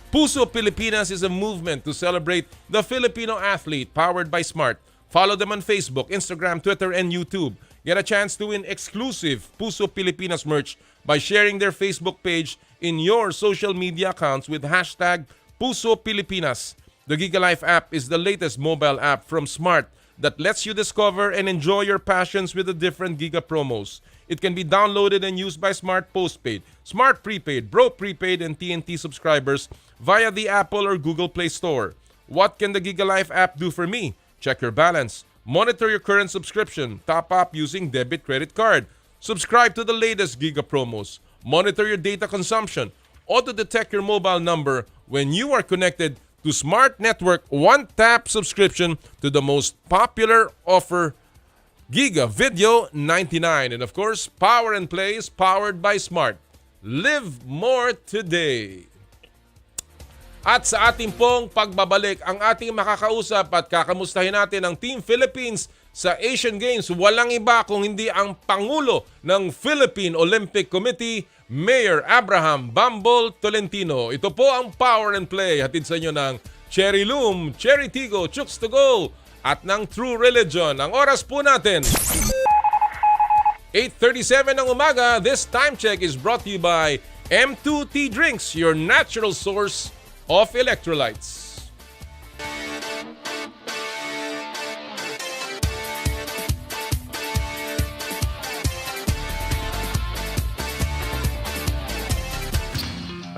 Puso Pilipinas is a movement to celebrate the Filipino athlete powered by Smart. Follow them on Facebook, Instagram, Twitter, and YouTube. Get a chance to win exclusive Puso Pilipinas merch by sharing their Facebook page in your social media accounts with hashtag Puso Pilipinas. The Giga Life app is the latest mobile app from Smart that lets you discover and enjoy your passions with the different Giga promos. It can be downloaded and used by Smart Postpaid, Smart Prepaid, Bro Prepaid, and TNT subscribers via the Apple or Google Play Store. What can the Giga Life app do for me? Check your balance, monitor your current subscription, top up using debit credit card, subscribe to the latest Giga promos, monitor your data consumption, auto-detect your mobile number when you are connected to Smart Network one-tap subscription to the most popular offer, Giga Video 99. And of course, Power and Play is powered by Smart. Live more today. At sa ating pong pagbabalik, ang ating makakausap at kakamustahin natin ang Team Philippines sa Asian Games. Walang iba kung hindi ang Pangulo ng Philippine Olympic Committee, Mayor Abraham Bambol Tolentino. Ito po ang Power and Play. Hatid sa inyo ng Cherry Loom, Cherry Tigo, Chooks to Go, at ng True Religion. Ang oras po natin, 8:37 ng umaga. This time check is brought to you by M2T Drinks, your natural source of electrolytes.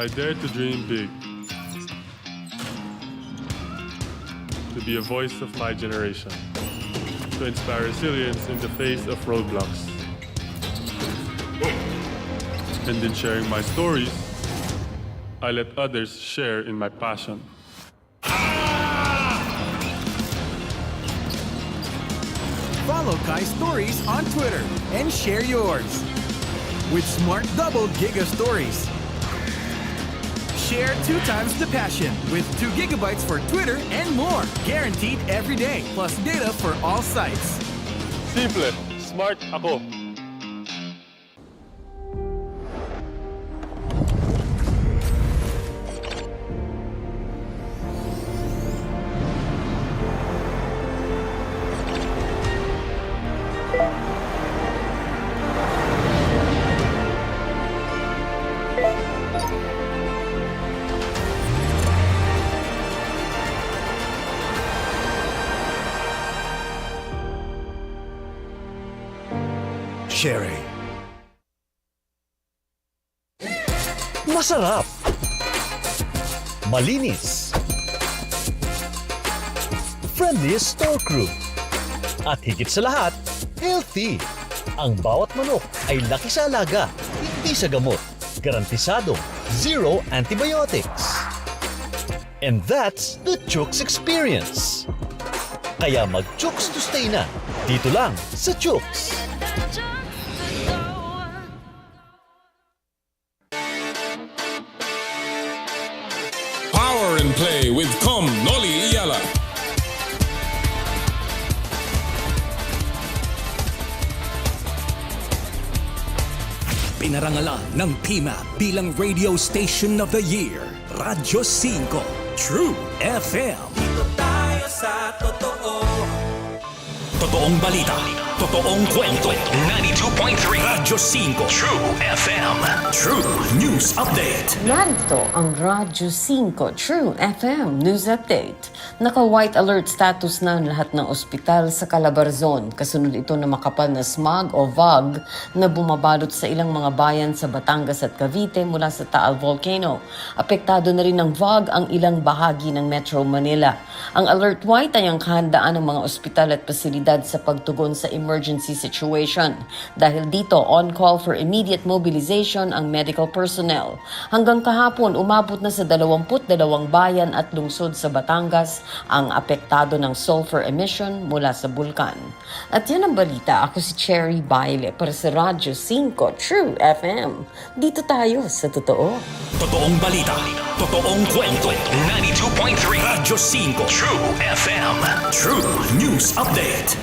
I dare to dream big. To be a voice of my generation. To inspire resilience in the face of roadblocks. And in sharing my stories, I let others share in my passion. Follow Kai's stories on Twitter and share yours. With Smart Double Giga Stories. Share 2 times the passion with 2 gigabytes for Twitter and more. Guaranteed every day, plus data for all sites. Simple, smart ako. Sherry. Masarap. Malinis. Friendliest store crew. At higit sa lahat, healthy. Ang bawat manok ay laki sa alaga, hindi sa gamot. Garantisado, zero antibiotics. And that's the Chooks experience. Kaya mag-Chooks to stay na, dito lang sa Chooks. Power and Play with Noli Iyala. Pinarangalan ng PIMA bilang Radio Station of the Year, Radyo 5, True FM. Dito tayo sa totoo. Totoong balita, totoong kwento. 92.3 Radyo 5, True FM. True News Update. Narito ang Radyo 5 True FM News Update. Naka-white alert status na ang lahat ng ospital sa Calabarzon. Kasunod ito na makapal na smog o fog na bumabalot sa ilang mga bayan sa Batangas at Cavite mula sa Taal Volcano. Apektado na rin ng fog ang ilang bahagi ng Metro Manila. Ang alert white ay ang kahandaan ng mga ospital at pasilidad sa pagtugon sa emergency situation. Dahil dito, on call for immediate mobilization ang medical personnel. Hanggang kahapon, umabot na sa 22 bayan at lungsod sa Batangas ang apektado ng sulfur emission mula sa bulkan. At yan ang balita. Ako si Cherry Baile para sa Radyo 5 True FM. Dito tayo sa totoo. Totoong balita, totoong kwento. 92.3 Radyo 5 True FM. True News Update.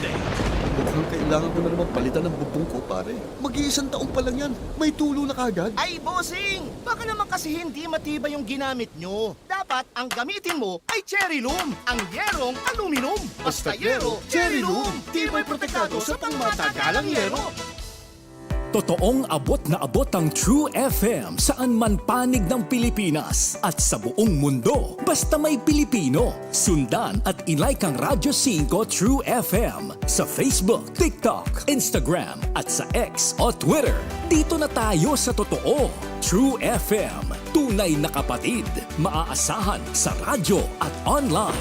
Mukhang kailangan ko na naman palitan ng bubong ko, pare. Mag-iisang taon pa lang yan. May tulo na kagad. Ay, bossing! Baka naman kasi hindi matibay yung ginamit nyo. Dapat ang gamitin mo ay Cherry Loom, ang yerong aluminum. Basta yero, Cherry Loom. Tibay protektado sa pangmatagalang yero. Totoong abot na abot ang True FM saan man panig ng Pilipinas at sa buong mundo. Basta may Pilipino. Sundan at ilike ang Radyo 5 True FM sa Facebook, TikTok, Instagram at sa X o Twitter. Dito na tayo sa totoo. True FM. Tunay na kapatid. Maaasahan sa radyo at online.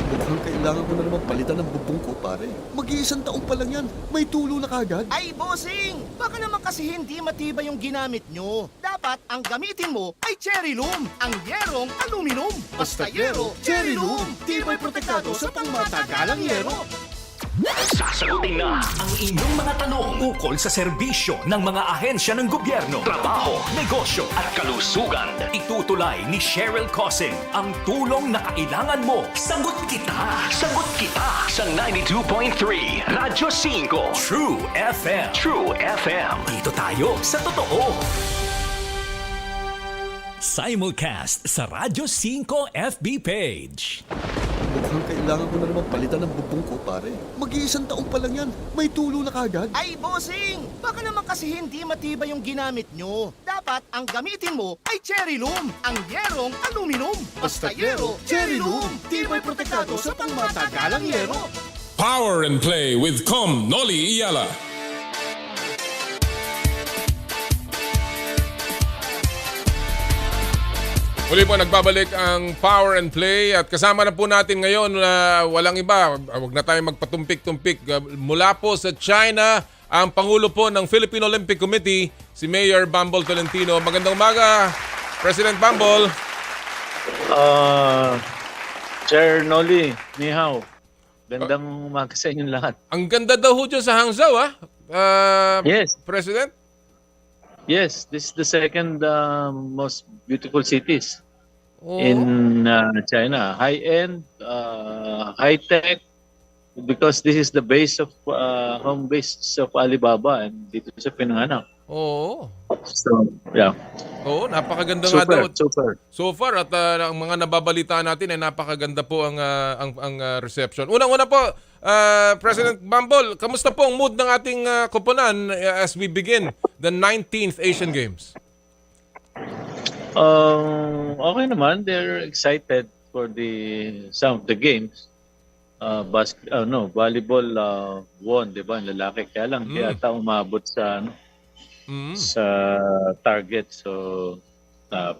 Mukhang kailangan ko na naman palitan ng bubong ko, pare. Mag-iisang taon pa lang yan. May tulo na kagad. Ay, bossing! Baka naman kasi hindi matibay yung ginamit nyo. Dapat ang gamitin mo ay Cherry Loom, ang yerong aluminum. Basta yero, Cherry Loom. Tibay protektado sa pangmatagalang yero. Sasagutin na ang inyong mga tanong ukol sa serbisyo ng mga ahensya ng gobyerno, trabaho, negosyo at kalusugan. Itutulay ni Cheryl Cosing ang tulong na kailangan mo. Sagot kita! Sagot kita! Sa 92.3 Radyo 5 True FM. True FM. Dito tayo sa totoo. Simulcast sa Radyo 5 FB page. Mukhang kailangan ko na naman palitan ng bubong ko, pare. Mag-iisang taon pa lang yan. May tulo na kagad. Ay, bossing! Baka naman kasi hindi matibay yung ginamit nyo. Dapat ang gamitin mo ay Cherry Loom, ang yerong aluminum. Basta yero, Cherry Loom. Tibay protektado sa pangmatagalang yero. Power and Play with Noli Iyala. Muli po nagbabalik ang Power and Play at kasama na po natin ngayon na walang iba, wag na tayo magpatumpik-tumpik. Mula po sa China, ang Pangulo po ng Philippine Olympic Committee, si Mayor Bumble Tolentino. Magandang umaga, President Bumble. Chair Noli, ni hao. Gandang umaga sa inyong lahat. Ang ganda daw ho dyan sa Hangzhou, Yes. President? Yes, this is the second most beautiful cities Oh. in China. High-end, high-tech, because this is the base of home base of Alibaba and dito sa pinanganak. Oo. So, yeah. Oo, napakaganda nga daw. Super. So far at ang mga nababalita natin ay napakaganda po ang reception. Unang-una po, President Bumble, kamusta po ang mood ng ating koponan as we begin the 19th Asian Games? Okay naman, they're excited for some of the games. Volleyball won, 'di ba? Ang lalaki kaya lang di ata umabot sa sa target. So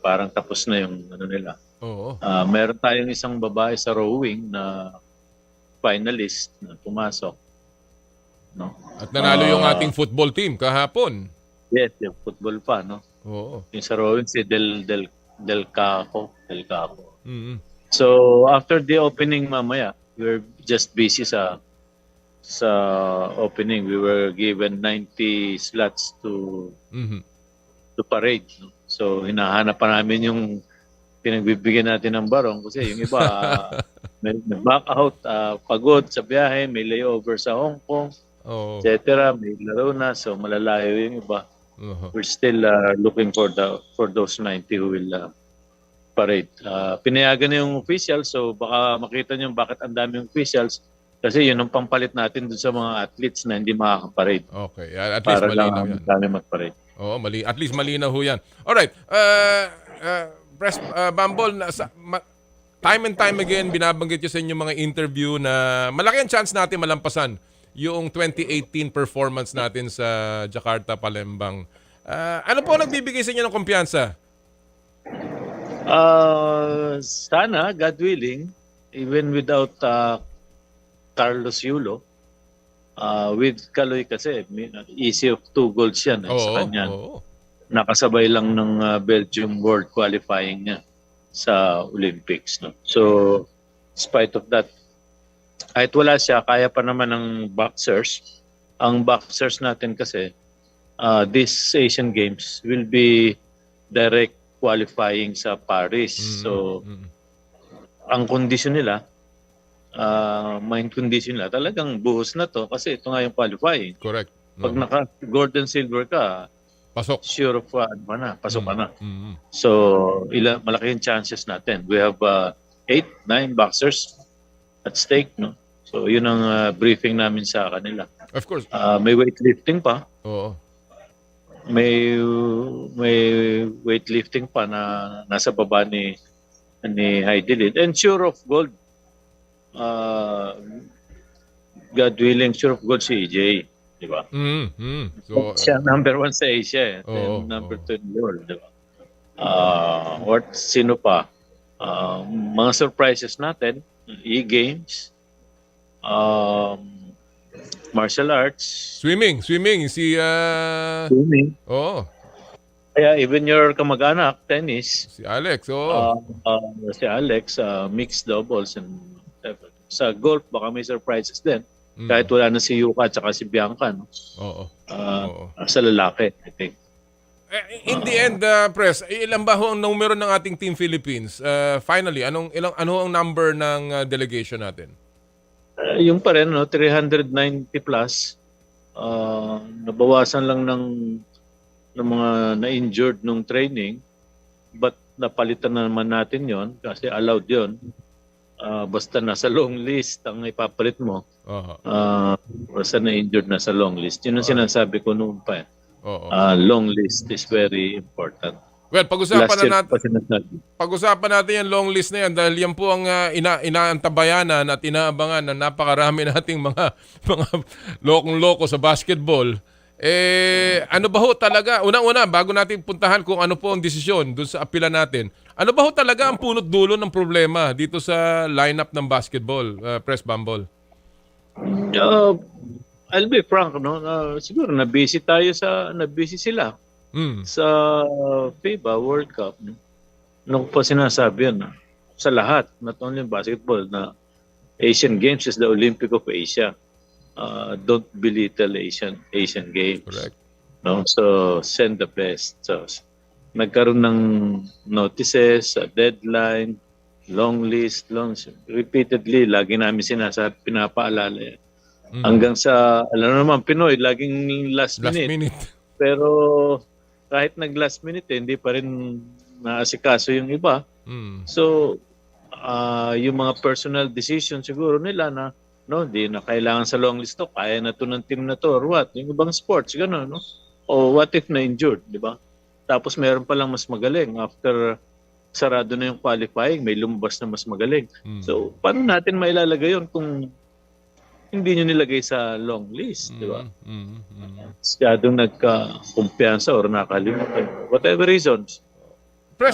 parang tapos na yung nila. Oo. Meron tayong isang babae sa rowing na finalist na pumasok. no? At nanalo yung ating football team kahapon. Yes, yung football pa, no? Oo. Yung sa rowing si Del Caco. Mm. So after the opening mamaya, we were just busy sa opening. We were given 90 slots to parade. No? So hinahanap pa namin yung pinagbibigyan natin ng barong kasi yung iba may back out, pagod sa biyahe, may layover sa Hong Kong, etc. May laro na, so malalayo yung iba. We're still looking for those 90 who will parade. Pinayagan na yung official, so baka makita niyo bakit ang daming officials kasi yun ang pampalit natin dun sa mga athletes na hindi makaka-parade. Okay, at least Para malinaw lang yan. dami mag-parade. Oo, at least malinaw ho yan. Alright, Press Bambol, time and time again, binabanggit nyo sa inyo mga interview na malaki ang chance natin malampasan yung 2018 performance natin sa Jakarta, Palembang. Ano po nagbibigay sa inyo ng kumpiyansa? Sana, God willing, even without Carlos Yulo, with Kaloy kasi, easy of 2 goals yan sa kanya. Nakasabay lang ng Belgium World Qualifying niya sa Olympics. No? So, spite of that, kahit wala siya, kaya pa naman ng boxers. Ang boxers natin kasi, this Asian Games will be direct qualifying sa Paris. So, ang kondisyon nila, main condition nila, talagang buhos na to kasi ito nga yung qualifying. Correct. Pag naka-gold and silver ka, pasok. Sure of pasok ka na. So, malaki yung chances natin. We have 8, 9 boxers at stake, no? So, yun ang briefing namin sa kanila. Of course. May weightlifting pa. Oo. May weightlifting pa na nasa baba ni Heidi Lin. And sure of gold. God willing, sure of gold si EJ. Di ba? So, siya number 1 sa Asia. And number 2 in the world. Di ba? Sino pa? Mga surprises natin, e-games, martial arts. Swimming. Swimming. Oo. Kaya even your kamag-anak, tennis. Si Alex, oo. Si Alex, mixed doubles. And sa golf, baka may surprises din. Kahit wala na si Yuka at saka si Bianca. No? Oo. Sa lalaki, I think. In the end, Press, ilan ba ho ang numero ng ating Team Philippines? Finally, ano ang number ng delegation natin? Yung pa rin, 390 plus. Nabawasan lang ng mga na-injured nung training. But napalitan na naman natin yon kasi allowed yon. Basta nasa long list ang ipapalit mo. Basta na-injured na sa long list. Yun ang sinasabi ko noon pa. Long list is very important. Well, pag-usapan natin yung long list na yan dahil yan po ang inaantabayanan at inaabangan na napakarami nating mga lokong-loko sa basketball. Ano ba ho talaga, unang-una, bago natin puntahan kung ano po ang desisyon dun sa apila natin, ano ba ho talaga ang punot dulo ng problema dito sa lineup ng basketball, Press Bumble? I'll be frank, no? Siguro na-busy sila sa FIBA World Cup. No? Nung pa sinasabi yun, sa lahat, not only in basketball, na Asian Games is the Olympic of Asia. Don't belittle Asian Games. Correct. No? So, send the best. So, nagkaroon ng notices, deadline, long list. Repeatedly, lagi namin pinapaalala yan. Hanggang sa, alam naman, Pinoy, laging last minute. Pero kahit nag-last minute, hindi pa rin naasikaso yung iba. So, yung mga personal decision siguro nila na di na kailangan sa long list to, kaya na to ng team na to or what. Yung ibang sports, gano'n, no? O what if na-injured, di ba? Tapos meron palang mas magaling. After sarado na yung qualifying, may lumabas na mas magaling. So, paano natin mailalagay yun kung hindi nyo nilagay sa long list, di ba? Masyadong nagka-kumpiyansa or nakalimutan. Whatever reasons. Press,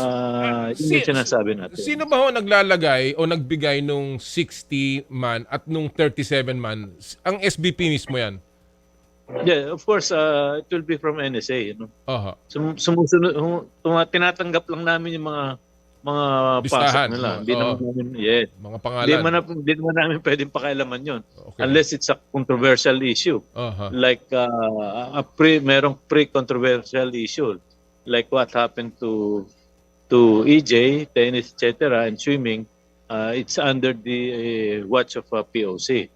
yun yung sinasabi natin. Sino ba ho naglalagay o nagbigay nung 60 man at nung 37 man? Ang SBP mismo yan. Yeah, of course, it will be from NSA. Aha. Sumusunod, tinatanggap lang namin yung mga pasok Listahan. nila. Hindi naman namin, Mga Hindi pangalan. hindi naman namin pwedeng pakialaman yun. Okay. Unless it's a controversial issue. Aha. Like, merong pre-controversial issue. Like what happened to EJ, tennis, etc., and swimming. It's under the watch of POC.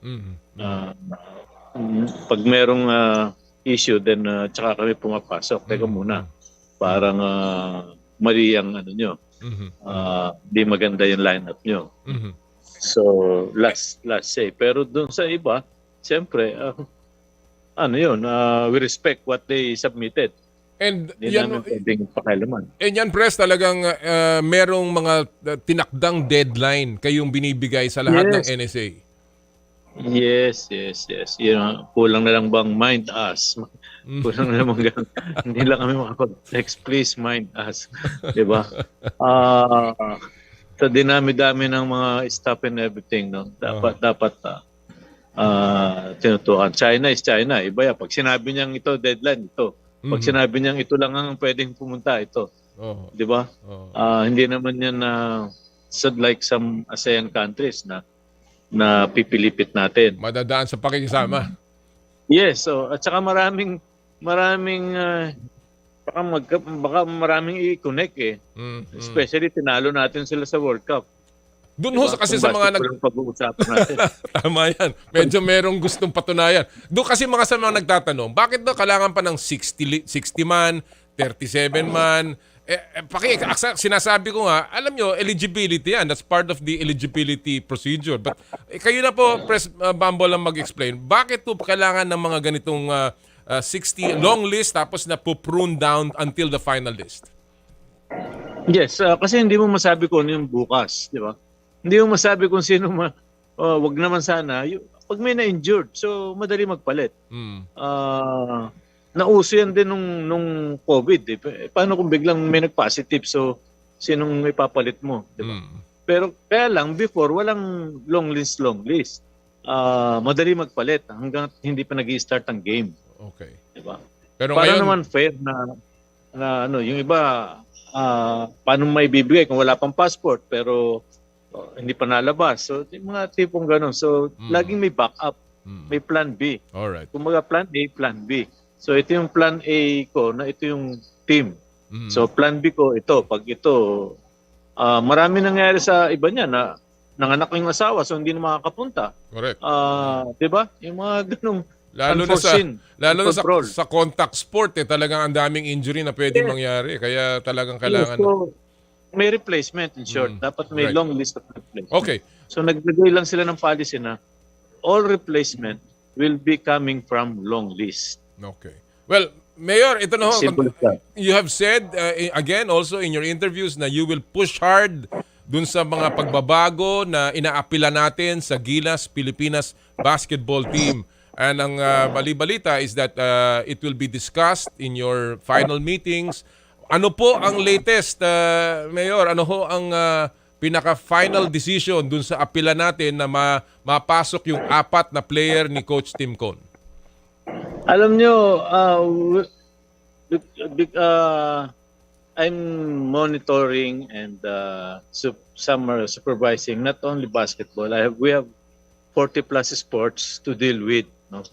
Pag merong issue, then tsaka kami pumapasok. Teka muna, parang mali ang ano nyo. Di maganda yung lineup nyo. So, last say. Pero dun sa iba, siyempre, we respect what they submitted. And Hindi yan, namin pwedeng pakialaman. and yan, Pres, talagang merong mga tinakdang deadline kayong binibigay sa lahat ng NSA. Yes. Kulang na lang bang mind us? Kulang na lang bang hindi lang kami makapag-text, please mind us. Diba? Sa dinami-dami ng mga staff and everything, no? Dapat tinutukan. China is China. Iba yan. Pag sinabi niyang ito, deadline, ito. Pag sinabi niyang ito lang ang pwedeng pumunta, ito. Diba? Hindi naman yan like some ASEAN countries na pipilipit natin. Madadaan sa pakikisama. Yes, at saka maraming baka maraming i-connect eh. Especially tinalo natin sila sa World Cup. Doon ho kasi sa mga pag-uusapan natin. Tama yan. Medyo merong gustong patunayan. Doon kasi sa mga nagtatanong, bakit daw kailangan pa ng 60 man, 37 man? Sinasabi ko nga, alam nyo, eligibility yan. That's part of the eligibility procedure. But kayo na po, Pres Bambo, lang mag-explain. Bakit po kailangan ng mga ganitong 60 long list tapos na prune down until the final list? Yes, kasi hindi mo masabi kung ano yung bukas, di ba? Hindi mo masabi kung sino wag naman sana. Pag may na-injured, so madali magpalit. Nauso yan din nung COVID. Eh. Paano kung biglang may nag-positive? So, sinong ipapalit mo? Diba? Pero kaya lang, before, walang long list. Madali magpalit hanggang hindi pa nag-i-start ang game. Okay. Diba? Pero para ngayon, naman fair na yung iba, paano may bibigay kung wala pang passport pero hindi pa nalabas. So, yung mga tipong ganun. So, laging may backup. May plan B. Alright. Kung mga plan A, plan B. So ito yung plan A ko na ito yung team. So plan B ko ito. Pag ito, marami nangyari sa iba niya na nanganak yung asawa so hindi na makakapunta. Correct. Diba? Yung mga ganung lalo na sa contact sport talagang ang daming injury na pwedeng mangyari. Kaya talagang kailangan. So, may replacement in short. Dapat may long list of replacement. Okay. So naglagay lang sila ng policy na all replacement will be coming from long list. Okay. Well, Mayor, ito na ho. Simple as that. You have said, again, also in your interviews na you will push hard dun sa mga pagbabago na inaapila natin sa Gilas Pilipinas basketball team. And ang balita is that it will be discussed in your final meetings. Ano po ang latest, Mayor? Ano ho ang pinaka-final decision dun sa apila natin na mapasok yung 4 na player ni Coach Tim Cone? Alam nyo, I'm monitoring and supervising not only basketball. We have 40 plus sports to deal with. No?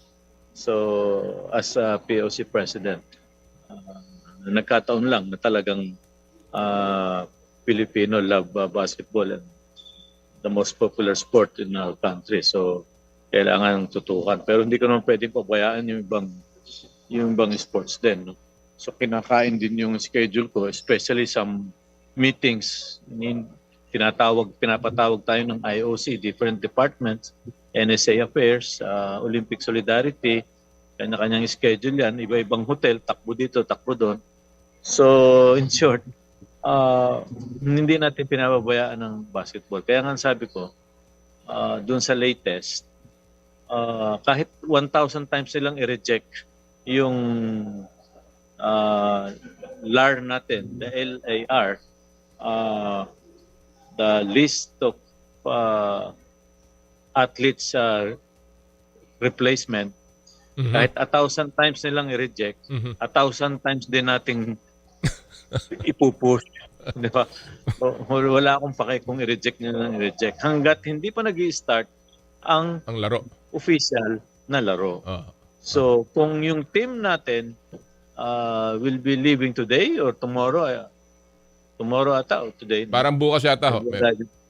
So, as a POC president, nagkataon lang na talagang Filipino love basketball and the most popular sport in our country. So, kailangan tutukan. Pero hindi ko naman pwedeng pabayaan yung ibang sports din. No? So kinakain din yung schedule ko, especially some meetings. Pinapatawag tayo ng IOC, different departments, NSA Affairs, Olympic Solidarity, kanya-kanyang schedule yan, iba-ibang hotel, takbo dito, takbo doon. So in short, hindi natin pinababayaan ng basketball. Kaya nga sabi ko, doon sa latest, kahit 1,000 times nilang i-reject yung LAR natin, the LAR, the list of athletes replacement, Kahit 1,000 times nilang i-reject, 1,000 times din nating ipupush. Di ba? Wala akong pake kung i-reject nila ng i-reject. Hanggat hindi pa nag-i-start ang laro. official na laro. So, kung yung team natin will be leaving today or tomorrow, tomorrow ata o today. Parang bukas yata ho.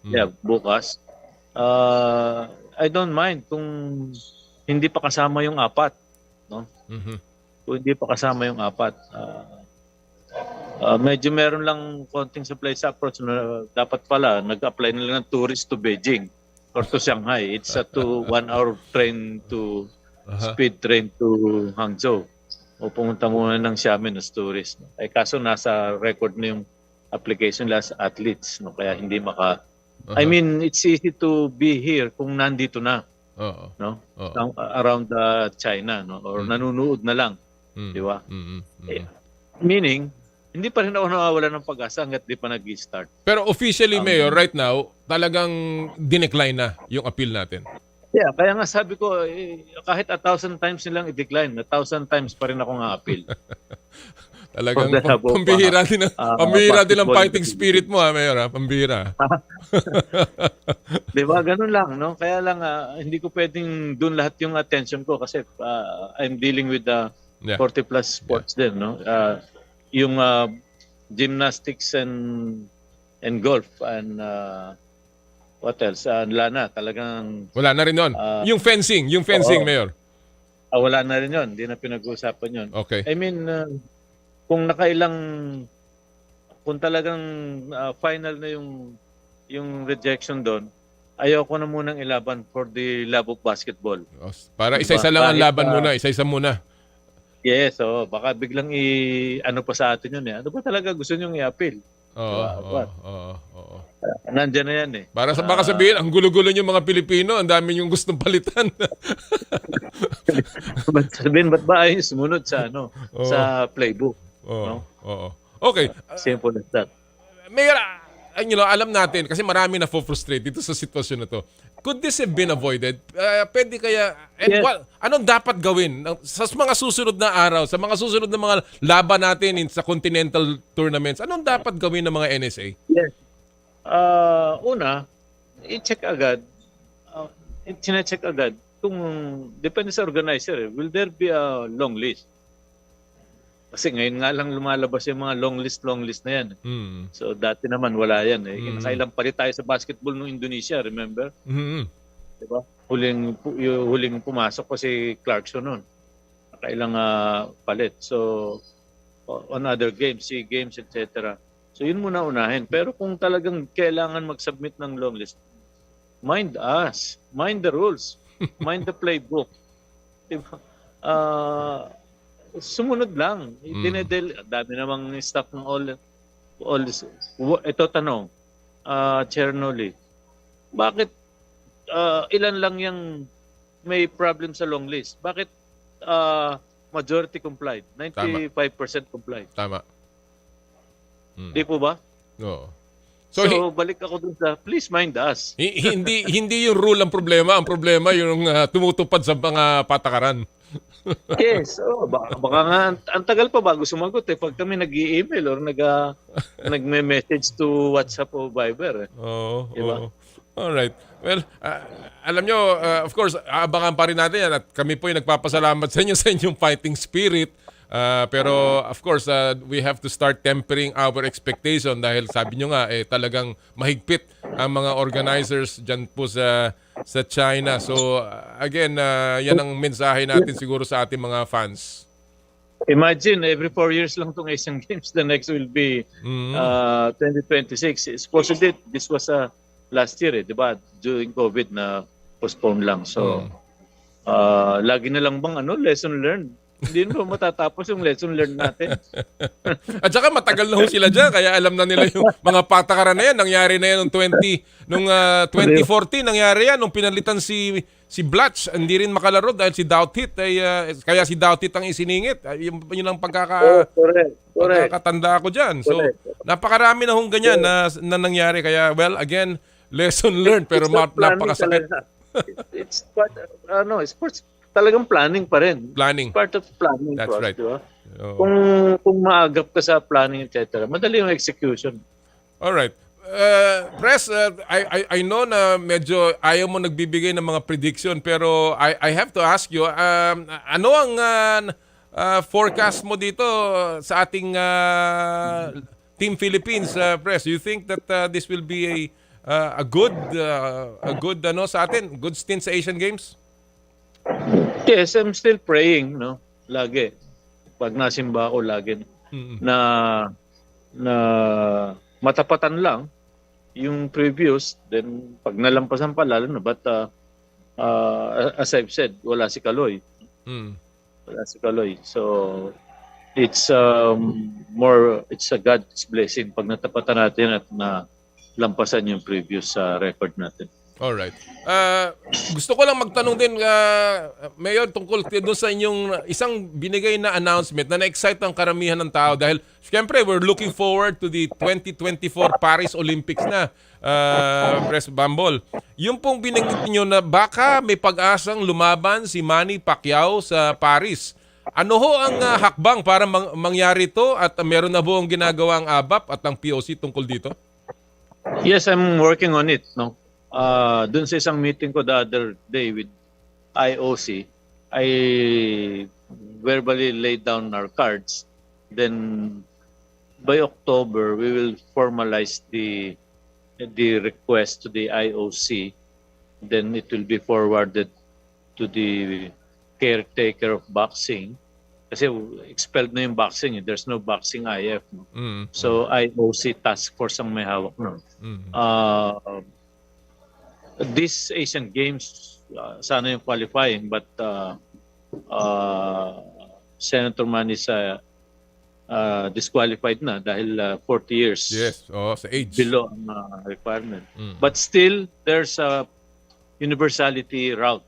Yeah, bukas. I don't mind kung hindi pa kasama yung 4, no? Kung hindi pa kasama yung 4. Medyo meron lang konting supply sa approach na dapat pala nag-apply na lang ng tourist to Beijing or to Shanghai. It's a 1-hour train to speed train to Hangzhou. O pumunta muna ng Xiamen as tourist. Eh kaso nasa record na yung application nila sa athletes, no? Kaya hindi maka I mean, it's easy to be here kung nandito na. No? Around China, no? Or nanunood na lang. Di ba? Meaning, hindi pa rin ako nawawala ng pag-asa hanggat di pa nag-start. Pero officially, Mayor, right now, talagang dinecline na yung appeal natin. Yeah, kaya nga sabi ko, kahit 1,000 times nilang i-decline, 1,000 times pa rin ako nga appeal. Talagang pambihira din ang fighting spirit mo, ha, Mayor, ha? Pambihira. Di ba? Ganun lang, no? Kaya lang, hindi ko pwedeng dun lahat yung attention ko kasi I'm dealing with the 40 plus sports din, no? Yung gymnastics and golf and what else? Wala na, talagang... Wala na rin yun. Yung fencing, Mayor. Wala na rin yun. Hindi na pinag-uusapan yun. Okay. I mean, kung talagang final na yung rejection doon, ayoko na munang ilaban for the love of basketball. Para isa-isa lang ang laban muna, isa-isa muna. Yes, baka biglang ano pa sa atin yun eh. Ano ba talaga gusto nyong i-appeal? Nandiyan na yan eh. Baka sabihin, ang gulo-gulo nyo mga Pilipino, ang dami nyong gustong palitan. Sabihin, ba't ba ay sumunod sa sa playbook? No? Okay. Simple as that. Mayor, alam natin, kasi marami na frustrate dito sa sitwasyon na to. Could this have been avoided? Pwede kaya, anong dapat gawin sa mga susunod na araw, sa mga susunod na mga laban natin sa continental tournaments, anong dapat gawin ng mga NSA? Yes. Una, i-check agad, i-check agad kung, depende sa organizer, will there be a long list? Kasi ngayon nga lang lumalabas yung mga long list na yan. So dati naman wala yan. Nakailang palit tayo sa basketball ng Indonesia, remember? Diba? Huling pumasok ko si Clarkson noon. Nakailang palit. So on other games, SEA Games, etc. So yun muna unahin. Pero kung talagang kailangan mag-submit ng long list, mind us. Mind the rules. Mind the playbook. Diba? Sumunod lang. Dami namang staff ng all this. Ito tanong, Chair Noli, bakit ilan lang yung may problem sa long list? Bakit majority complied? 95% complied? Tama. Di po ba? Oo. So balik ako dun sa please mind us. Hindi yung rule ang problema. Ang problema yung tumutupad sa mga patakaran. Yes, baka nga ang tagal pa bago sumagot eh pag kami nag-i-email or nagme-message to WhatsApp o Viber. Diba? All right. Well, alam nyo, of course, abangan pa rin natin yan at kami po yung nagpapasalamat sa inyo sa inyong fighting spirit. Pero of course, we have to start tempering our expectation dahil sabi nyo nga, talagang mahigpit ang mga organizers dyan po sa China. So again, yan ang mensahe natin siguro sa ating mga fans. Imagine, every 4 years lang itong Asian Games. The next will be 2026. Supposedly, this was last year, di ba? During COVID na postpone lang. So, lagi na lang bang lesson learned? Hindi na matatapos yung lesson learned natin. At saka matagal na ho sila dyan, kaya alam na nila yung mga patakaran na yan. Nangyari na yan noong 2014, nangyari yan nung pinalitan si Blatch. Hindi rin makalaro dahil si Douthit. Kaya si Douthit ang isiningit. Yun ang pagkakatanda ko dyan. So, napakarami na hong ganyan na nangyari. Kaya, well, again, lesson learned pero napakasakit. It's sports talagang planning pa rin. Planning. Part of planning That's process, right. di ba? Oo. Kung maagap ka sa planning, etc., madali yung execution. Alright. Pres, I know na medyo ayaw mo nagbibigay ng mga prediction pero I have to ask you, ano ang forecast mo dito sa ating Team Philippines, Pres? You think that this will be a good ano sa atin, good stint sa Asian Games? Yes, I'm still praying, no? Lagi. Pag nasimba ako, lagi. Na matapatan lang yung previous, then pag nalampasan pa, lalo na. But as I've said, wala si Kaloy. Wala si Kaloy. So, it's it's a God's blessing pag natapatan natin at na lampasan yung previous record natin. Alright. Gusto ko lang magtanong din, Mayor, tungkol doon sa inyong isang binigay na announcement na na-excite ang karamihan ng tao dahil siyempre we're looking forward to the 2024 Paris Olympics na, Pres Bambol. Yung pong binanggit niyo na baka may pag-asang lumaban si Manny Pacquiao sa Paris. Ano ho ang hakbang para mangyari to at meron na buong ginagawa ang ABAP at ang POC tungkol dito? Yes, I'm working on it, no. Dun sa isang meeting ko the other day with IOC, I verbally laid down our cards. Then by October, we will formalize the request to the IOC. Then it will be forwarded to the caretaker of boxing. Kasi expelled na yung boxing. There's no boxing IF. No? So IOC task force ang may hawak. No? This Asian Games, sana yung qualifying, but Senator Man is disqualified na dahil 40 years. Yes, sa age. Below ang requirement. But still, there's a universality route.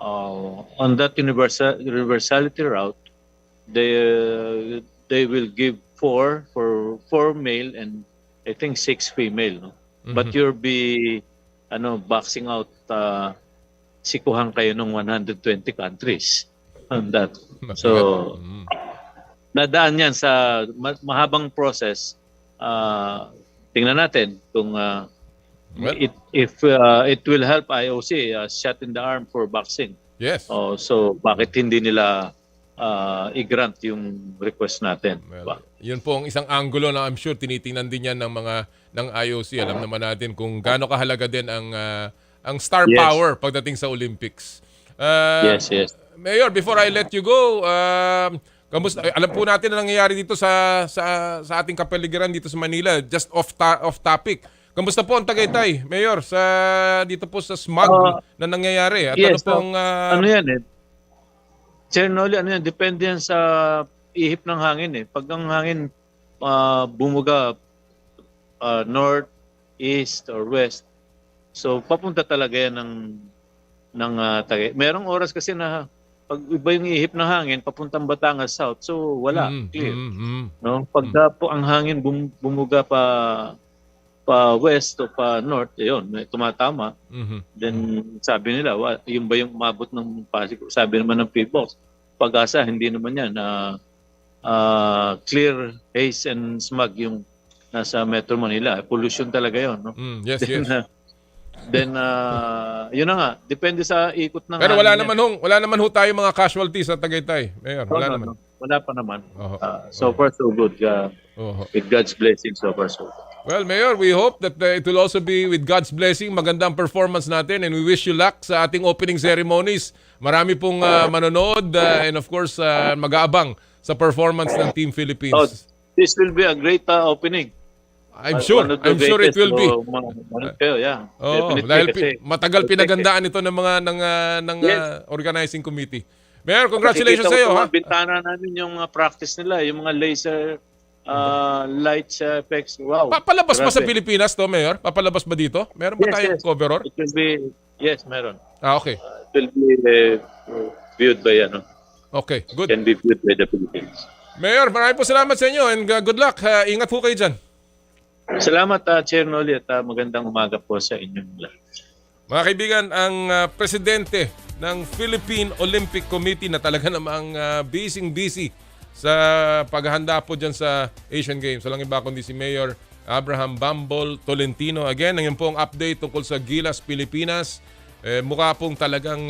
On that universality route, they will give four male and I think 6 female. No? But you'll be boxing out sikuhan kayo ng 120 countries on that. So, nadaan yan sa mahabang process. Tingnan natin kung if it will help IOC shot in the arm for boxing. Yes. So, bakit hindi nila i-grant yung request natin? Well, yun po ang isang angulo na I'm sure tinitingnan din yan ng IOC. Alam naman natin kung gaano kahalaga din ang star power pagdating sa Olympics. Yes. Mayor, before I let you go, kamusta? Alam po natin na nangyayari dito sa ating kapaligiran dito sa Manila. Just off topic. Kamusta po ang Tagaytay, Mayor, dito po sa smog na nangyayari? At yes, ano pong ano yan Chernoli, depende yan sa ihip ng hangin Pag ang hangin bumuga north, east, or west, so papunta talaga yan ng Tagaytay. Merong oras kasi na pag iba yung ihip ng hangin, papuntang Batangas South, so wala, clear. No? Pag po ang hangin bumuga pa west o pa north, yun, may tumatama. Then sabi nila, yung ba yung umabot ng Pasig? Sabi naman ng P-Box, Pag-asa, hindi naman yan. Clear haze and smog yung nasa Metro Manila. Pollution talaga yun. No? Yes. Then, yun na nga, depende sa ikot ng Pero wala naman ho tayo mga casualties sa Tagaytay, Mayor. Wala Wala pa naman. So far, so good. With God's blessing, so far, so good. Well, Mayor, we hope that it will also be with God's blessing. Magandang performance natin and we wish you luck sa ating opening ceremonies. Marami pong manonood and of course mag-aabang sa performance ng Team Philippines. This will be a great opening. I'm sure it will be. Dahil matagal pinagandaan ito ng mga organizing committee. Mayor, congratulations sa iyo. Bintana namin yung practice nila, yung mga laser lights effects. Wow. Papalabas ba sa Pilipinas to, Mayor? Papalabas ba dito? Meron ba tayong coveror? It will be, yes, meron. Okay. It will be viewed by Okay, good. Can be viewed by the Philippines. Mayor, maraming po salamat sa inyo and good luck. Ingat po kayo dyan. Salamat, Chair Noli, at magandang umaga po sa inyong lahat. Mga kaibigan, ang presidente ng Philippine Olympic Committee na talaga namang busy sa paghahanda po dyan sa Asian Games. Walang iba kundi si Mayor Abraham Bambol Tolentino. Again, ngayon po ang update tungkol sa Gilas, Pilipinas. Mukha pong talagang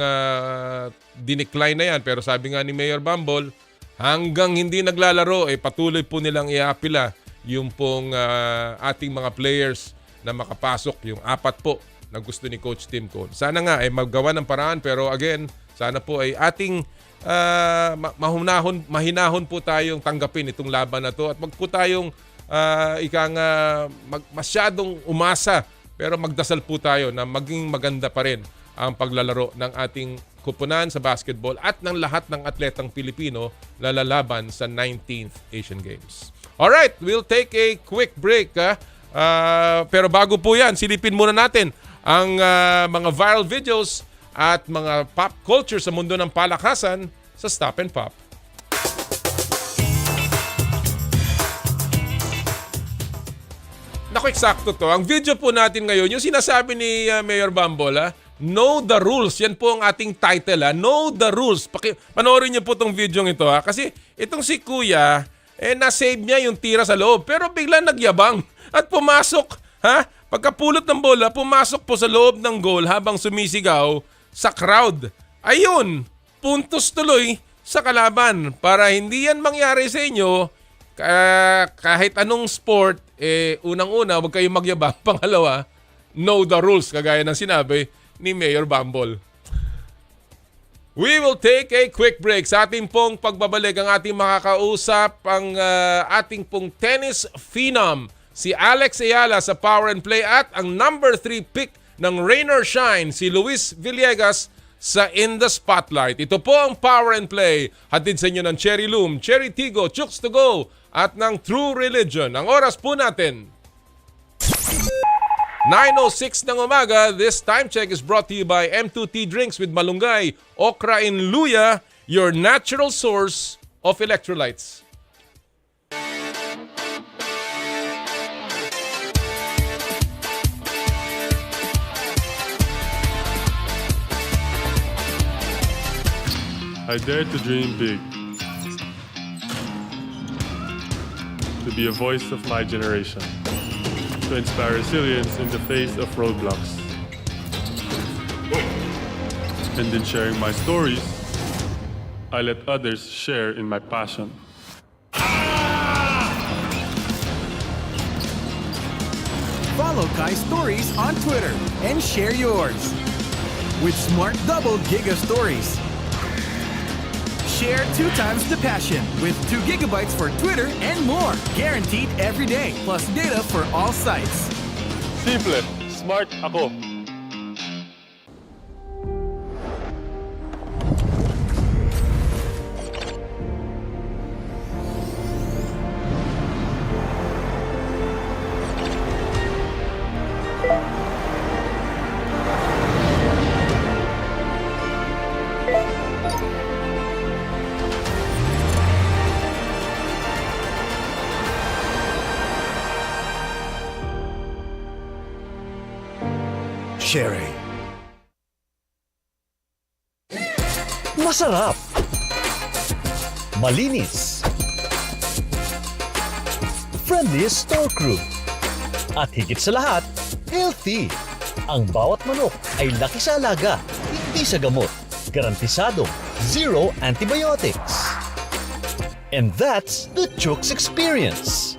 dinecline na yan. Pero sabi nga ni Mayor Bambol, hanggang hindi naglalaro, patuloy po nilang iapila yung pong ating mga players na makapasok, yung 4 po na gusto ni Coach Tim Cone. Sana nga maggawa ng paraan, pero again, sana po ay ating mahinahon po tayong tanggapin itong laban na to at wag po tayong masyadong umasa, pero magdasal po tayo na maging maganda pa rin ang paglalaro ng ating kupunan sa basketball at ng lahat ng atletang Pilipino na lalaban sa 19th Asian Games. Alright, we'll take a quick break. Pero bago po yan, silipin muna natin ang mga viral videos at mga pop culture sa mundo ng palakasan sa Stop and Pop. Naku, eksakto to. Ang video po natin ngayon, yung sinasabi ni Mayor Bambol, Know the Rules. Yan po ang ating title. Know the Rules. Panoorin niyo po itong video ito. Kasi itong si Kuya, na-save niya yung tira sa loob. Pero bigla nagyabang at pumasok. Pagkapulot ng bola, pumasok po sa loob ng goal habang sumisigaw sa crowd. Ayun, puntos tuloy sa kalaban. Para hindi yan mangyari sa inyo, kahit anong sport, unang-una, huwag kayong magyabang. Pangalawa, know the rules, kagaya ng sinabi ni Mayor Bambol. We will take a quick break. Sa ating pong pagbabalik, ang ating makakausap, ang ating pong tennis phenom, si Alex Ayala sa Power and Play, at ang number 3 pick ng Rain or Shine, si Luis Villegas sa In the Spotlight. Ito po ang Power and Play. Hatid sa inyo ng Cherry Loom, Cherry Tigo, Chooks to Go at ng True Religion. Ang oras po natin, 9:06 ng umaga. This time check is brought to you by M2T Drinks with Malunggay, Okra and Luya, your natural source of electrolytes. I dare to dream big. To be a voice of my generation. To inspire resilience in the face of roadblocks. And in sharing my stories, I let others share in my passion. Follow Kai Stories on Twitter and share yours. With Smart Double Giga Stories. Share 2 times the passion with 2 gigabytes for Twitter and more. Guaranteed every day. Plus data for all sites. Simple, smart ako. Sherry. Masarap. Malinis. Friendliest store crew. At higit sa lahat, healthy. Ang bawat manok ay laki sa alaga, hindi sa gamot. Garantisado, zero antibiotics. And that's the Chooks experience.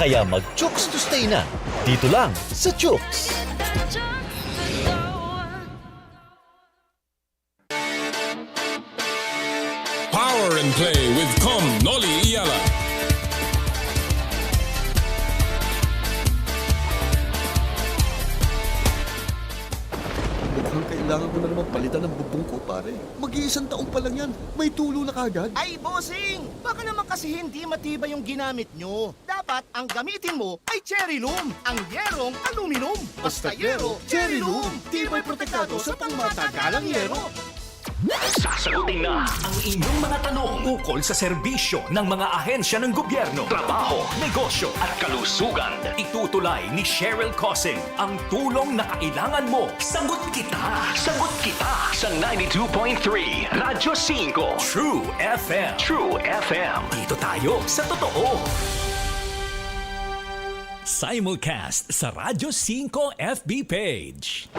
Kaya mag-Chooks to stay na. Dito lang sa Chooks. Power and Play with Noli Iyala. Mukhang kailangan ko na naman palitan ng bubong ko, pare. Mag-iisang taong pa lang yan. May tulo na kagad. Ay, bossing! Baka naman kasi hindi matibay yung ginamit nyo. Dapat ang gamitin mo ay Cherry Loom, ang yerong aluminum. Basta yero, Cherry Loom. Tibay protektado sa pangmatagalang yero. Sasagutin na ang inyong mga tanong ukol sa serbisyo ng mga ahensya ng gobyerno, trabaho, negosyo at kalusugan. Itutulay ni Cheryl Cosing ang tulong na kailangan mo. Sagot kita! Sagot kita sa 92.3 Radyo 5 True FM. True FM. Dito tayo sa totoo. Simulcast sa Radyo 5 FB page.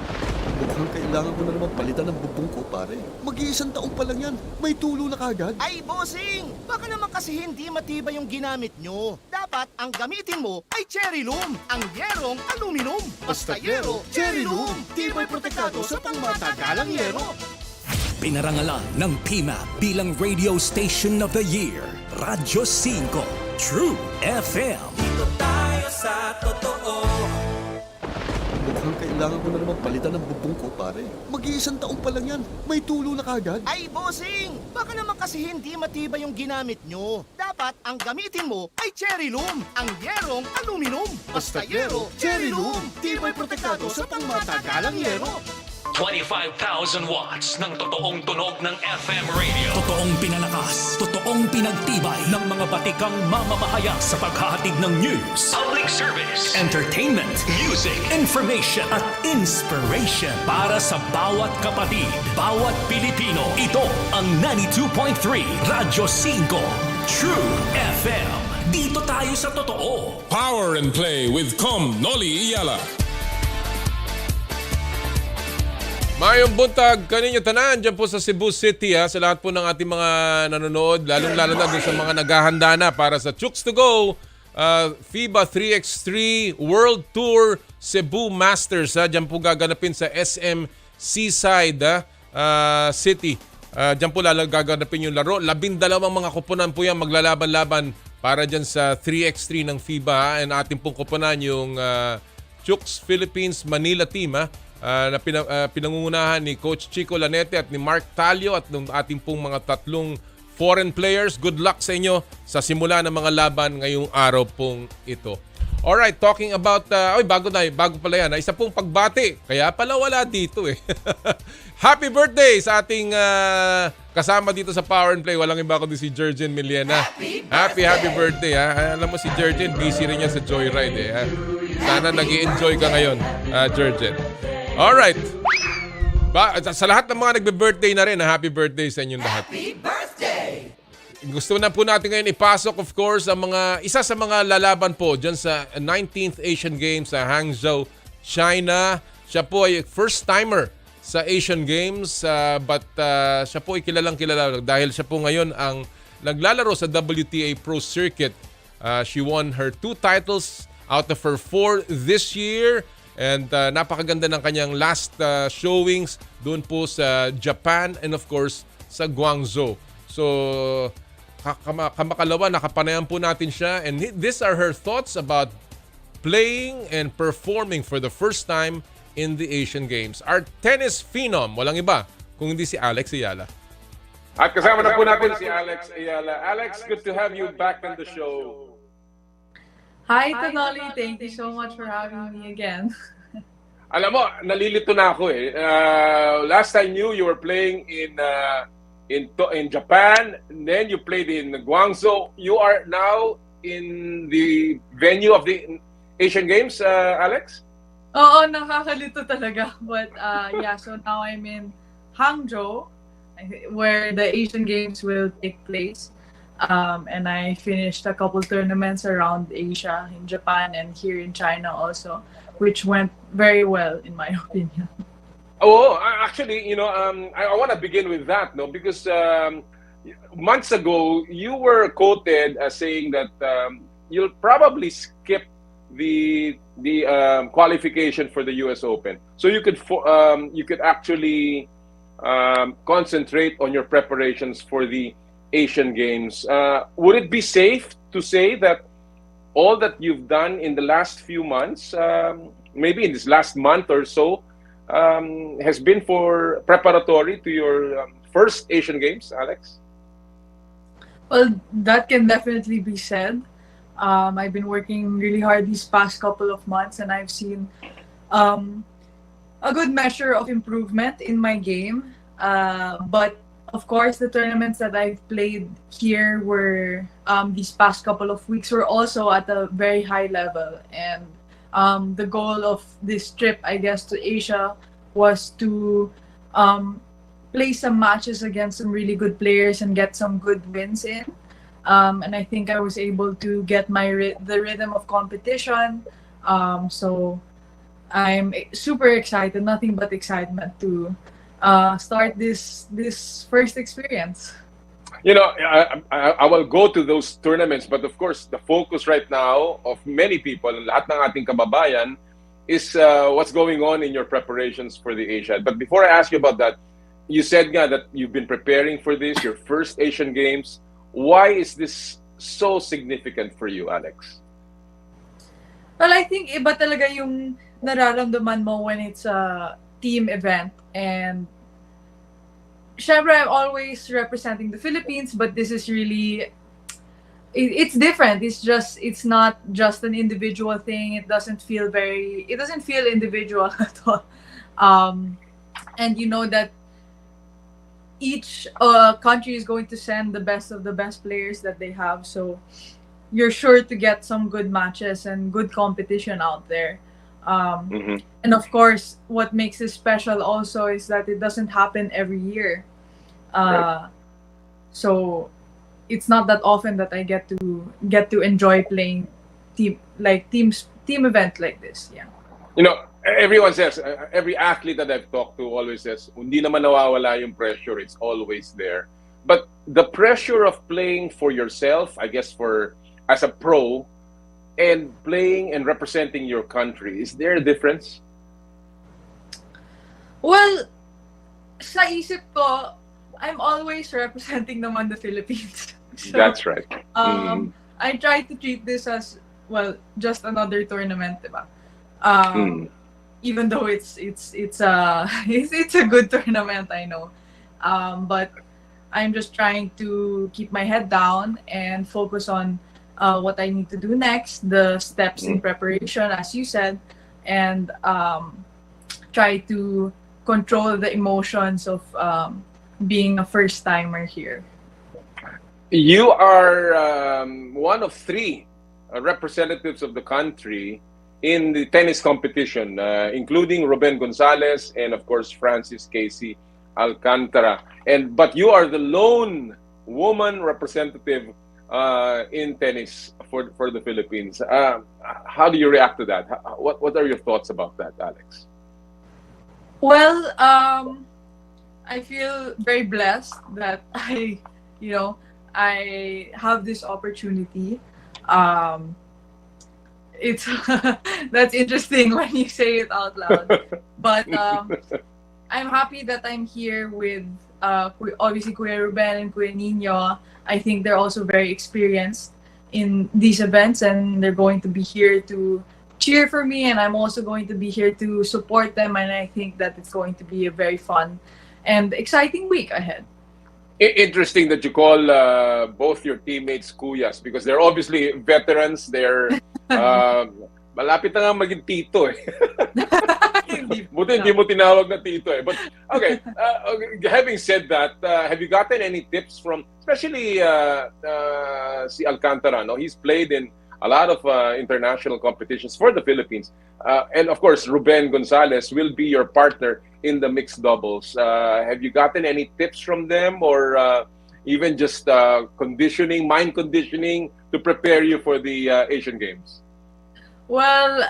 Mukhang kailangan ko na naman palitan ng bubong ko, pare. Mag-iisang taong pa lang yan. May tulo na kagad. Ay, bossing! Baka naman kasi hindi matibay yung ginamit nyo. Dapat ang gamitin mo ay cherry loom, ang yerong aluminum. Basta yero, cherry loom. Tibay protektado sa pangmatagalang yero. Pinarangalan ng PIMA bilang Radio Station of the Year. Radyo 5 True FM. Dito tayo sa totoo. Mukhang kailangan ko na naman palitan ng bubong ko, pare. Mag-iisang taong pa lang yan. May tulo na kagad. Ay, bossing! Baka naman kasi hindi matibay yung ginamit nyo. Dapat ang gamitin mo ay cherry loom, ang yerong aluminum. Basta yero, cherry loom. Tibay protektado sa pangmatagalang yero. 25,000 watts ng totoong tunog ng FM radio. Totoong pinalakas, totoong pinagtibay ng mga batikang mamamahayag sa paghahatid ng news, Public service, entertainment, music, information at inspiration para sa bawat kapatid, bawat Pilipino. Ito ang 92.3 Radyo 5 True FM. Dito tayo sa totoo. Power and Play with Noli Iyala. Mayong buntag kaninyo tanan dyan po sa Cebu City sa lahat po ng ating mga nanonood, lalong-lalo na dun sa mga naghahanda na para sa Chooks to Go FIBA 3x3 World Tour Cebu Masters. Dyan po gaganapin sa SM Seaside City. Dyan po gaganapin yung laro. 12 mga kuponan po yan maglalaban-laban para dyan sa 3x3 ng FIBA. And ating pong kuponan yung Chooks Philippines Manila team na pinangungunahan ni Coach Chico Lanete at ni Mark Talio at ng ating pong mga tatlong foreign players. Good luck sa inyo sa simula ng mga laban ngayong araw pong ito. Alright, talking about, bago pala yan. Isa pong pagbati, kaya pala wala dito Happy birthday sa ating kasama dito sa Power and Play. Walang iba kundi si Jergen Miliena. Happy birthday Alam mo si Jergen, busy rin yan sa Joyride Sana nag-i-enjoy ka ngayon, Jergen. Alright. Sa lahat ng mga nagbe-birthday na rin, happy birthday sa inyong lahat. Happy birthday! Gusto na po natin ngayon ipasok, of course, ang isa sa mga lalaban po dyan sa 19th Asian Games sa Hangzhou, China. Siya po ay first-timer sa Asian Games, but siya po ay kilalang-kilala dahil siya po ngayon ang naglalaro sa WTA Pro Circuit. She won her 2 titles out of her 4 this year. And napakaganda ng kanyang last showings doon po sa Japan and of course sa Guangzhou. So kamakalawa, nakapanayan po natin siya. And these are her thoughts about playing and performing for the first time in the Asian Games. Our tennis phenom, walang iba kung hindi si Alex Ayala. At kasama na po natin si Alex Ayala. Alex, good to have you back on the show. Hi, Tonoli. Thank you so much for having me again. Alam mo, nalilito na ako Last I knew, you were playing in Japan, and then you played in Guangzhou. You are now in the venue of the Asian Games, Alex? Oo, nakakalito talaga. But so now I'm in Hangzhou, where the Asian Games will take place. And I finished a couple tournaments around Asia, in Japan, and here in China also, which went very well, in my opinion. Oh, actually, I want to begin with that, because months ago, you were quoted as saying that you'll probably skip the qualification for the U.S. Open, so you could actually concentrate on your preparations for the Asian Games. Would it be safe to say that all that you've done in the last few months, maybe in this last month or so, has been for preparatory to your first Asian Games, Alex? Well, that can definitely be said. I've been working really hard these past couple of months, and I've seen a good measure of improvement in my game. But of course, the tournaments that I've played here were these past couple of weeks were also at a very high level. And the goal of this trip, I guess, to Asia was to play some matches against some really good players and get some good wins in. And I think I was able to get the rhythm of competition. So I'm super excited, nothing but excitement to start this first experience. You know, I will go to those tournaments, but of course, the focus right now of many people, lahat ng ating kababayan, is what's going on in your preparations for the Asia. But before I ask you about that, you said nga that you've been preparing for this, your first Asian Games. Why is this so significant for you, Alex? Well, I think iba talaga yung nararamdaman mo when it's a team event. And syempre, I'm always representing the Philippines, but this is really, it's different. It's not just an individual thing. It doesn't feel individual at all. And you know that each country is going to send the best of the best players that they have. So you're sure to get some good matches and good competition out there. And of course, what makes it special also is that it doesn't happen every year. Right. So it's not that often that I get to enjoy playing team event like this. Yeah. You know, everyone says, every athlete that I've talked to always says, hindi naman nawawala yung pressure, it's always there. But the pressure of playing for yourself, I guess as a pro, and playing and representing your country, is there a difference? Well, sa isip ko, I'm always representing naman the Philippines. So, That's right. I try to treat this as, well, just another tournament, diba? Even though it's a good tournament, I know. But I'm just trying to keep my head down and focus on what I need to do next, the steps in preparation, as you said, and try to control the emotions of being a first timer here. You are one of three representatives of the country in the tennis competition, including Ruben Gonzalez and of course Francis Casey Alcantara. But you are the lone woman representative in tennis for the Philippines. How do you react to that? What are your thoughts about that, Alex? Well, I feel very blessed that I have this opportunity. It's that's interesting when you say it out loud. But I'm happy that I'm here with obviously Kuya Ruben and Kuya Nino. I think they're also very experienced in these events, and they're going to be here to cheer for me, and I'm also going to be here to support them, and I think that it's going to be a very fun and exciting week ahead. Interesting that you call both your teammates Kuyas because they're obviously veterans. They're malapit na nga maging tito eh. Buti hindi mo tinawag na tito eh. But okay, having said that, have you gotten any tips from, especially si Alcantara? No, he's played in a lot of international competitions for the Philippines, and of course, Ruben Gonzalez will be your partner in the mixed doubles. Have you gotten any tips from them, or even just mind conditioning to prepare you for the Asian Games? Well,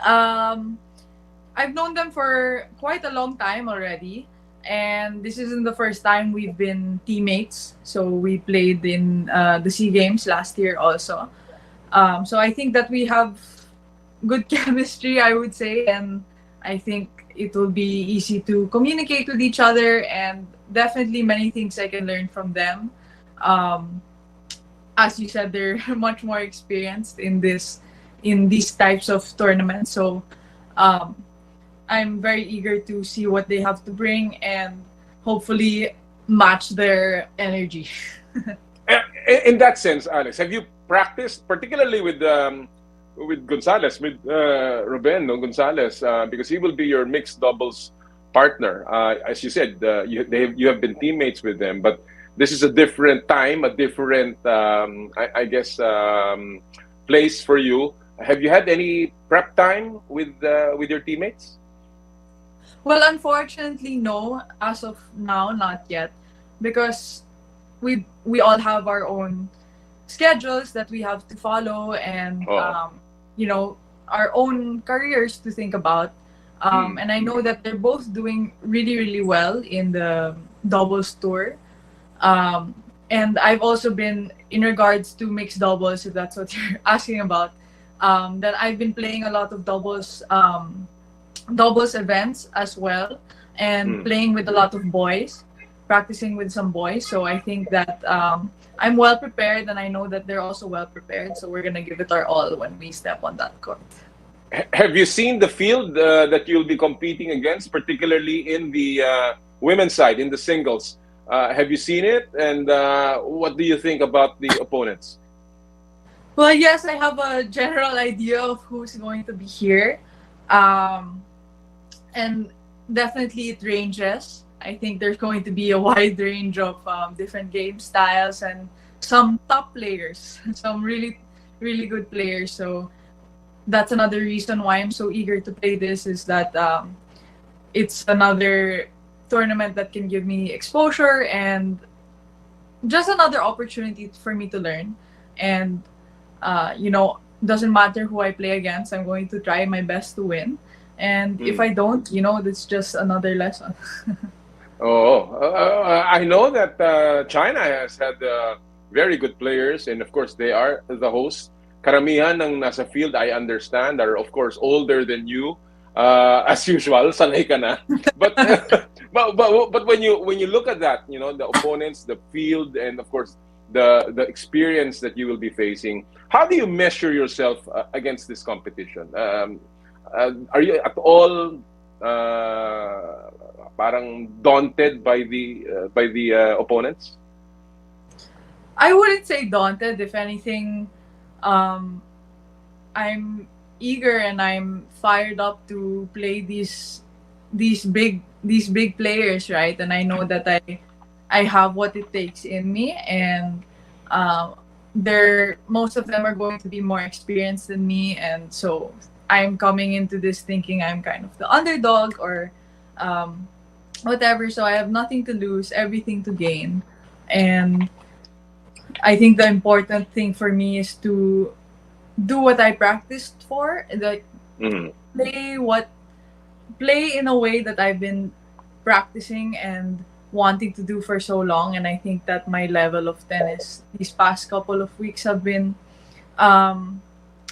I've known them for quite a long time already, and this isn't the first time we've been teammates. So we played in the SEA Games last year also. So I think that we have good chemistry, I would say, and I think it will be easy to communicate with each other, and definitely many things I can learn from them. As you said, they're much more experienced in these types of tournaments. So I'm very eager to see what they have to bring and hopefully match their energy. In that sense, Alex, have you practiced, particularly with Gonzalez, with Ruben Gonzalez, because he will be your mixed doubles partner? As you said, you have been teammates with them. But this is a different time, a different, I guess, place for you. Have you had any prep time with your teammates? Well, unfortunately, no. As of now, not yet, because we all have our own schedules that we have to follow, and you know, our own careers to think about. And I know that they're both doing really, really well in the doubles tour. And I've also been, in regards to mixed doubles, if that's what you're asking about, that I've been playing a lot of doubles events as well, and playing with a lot of boys, practicing with some boys. So I think that I'm well prepared, and I know that they're also well prepared. So we're gonna give it our all when we step on that court. Have you seen the field that you'll be competing against, particularly in the women's side, in the singles? Have you seen it, and what do you think about the opponents? Well, yes, I have a general idea of who's going to be here. And definitely it ranges. I think there's going to be a wide range of different game styles and some top players, some really, really good players. So that's another reason why I'm so eager to play this, is that it's another tournament that can give me exposure and just another opportunity for me to learn. And you know, doesn't matter who I play against, I'm going to try my best to win. And if I don't, you know, that's just another lesson. I know that China has had very good players, and of course they are the hosts. Karamihan ng nasa field, I understand, are of course older than you. As usual, sanay ka na. But but when you look at that, you know, the opponents, the field, and of course the experience that you will be facing, how do you measure yourself against this competition? Are you at all parang daunted by the opponents? I wouldn't say daunted. If anything, I'm eager and I'm fired up to play these big players, right? And I know that I have what it takes in me, and most of them are going to be more experienced than me, and so I'm coming into this thinking I'm kind of the underdog or whatever. So I have nothing to lose, everything to gain, and I think the important thing for me is to do what I practiced for, like play in a way that I've been practicing and wanting to do for so long. And I think that my level of tennis these past couple of weeks have been a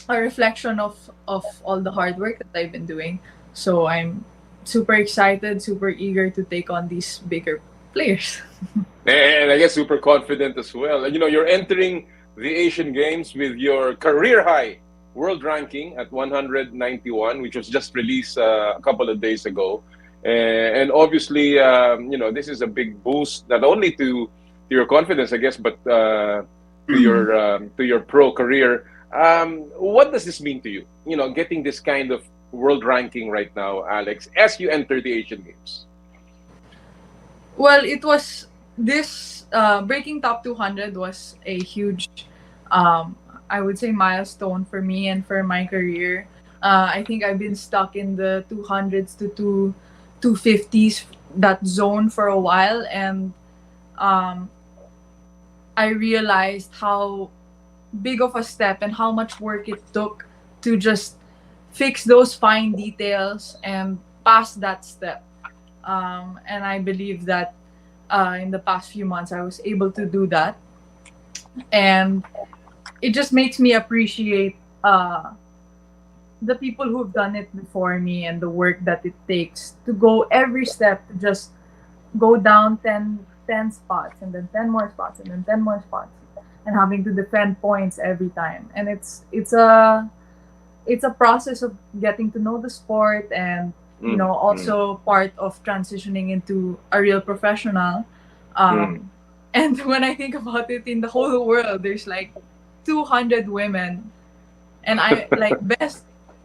reflection of all the hard work that I've been doing. So I'm super excited, super eager to take on these bigger players. And I guess super confident as well. And you know, you're entering the Asian Games with your career high world ranking at 191, which was just released a couple of days ago. And obviously, you know, this is a big boost not only to your confidence, I guess, but to your pro career. What does this mean to you? You know, getting this kind of world ranking right now, Alex, as you enter the Asian Games. Well, it was this breaking top 200 was a huge, I would say, milestone for me and for my career. I think I've been stuck in the 200s to 250s, that zone, for a while, and I realized how big of a step and how much work it took to just fix those fine details and pass that step. And I believe that in the past few months I was able to do that, and it just makes me appreciate the people who've done it before me and the work that it takes to go every step, to just go down 10 spots and then 10 more spots and then 10 more spots, and having to defend points every time. And it's a process of getting to know the sport, and you know, also part of transitioning into a real professional. And when I think about it, in the whole world there's like 200 women, and I like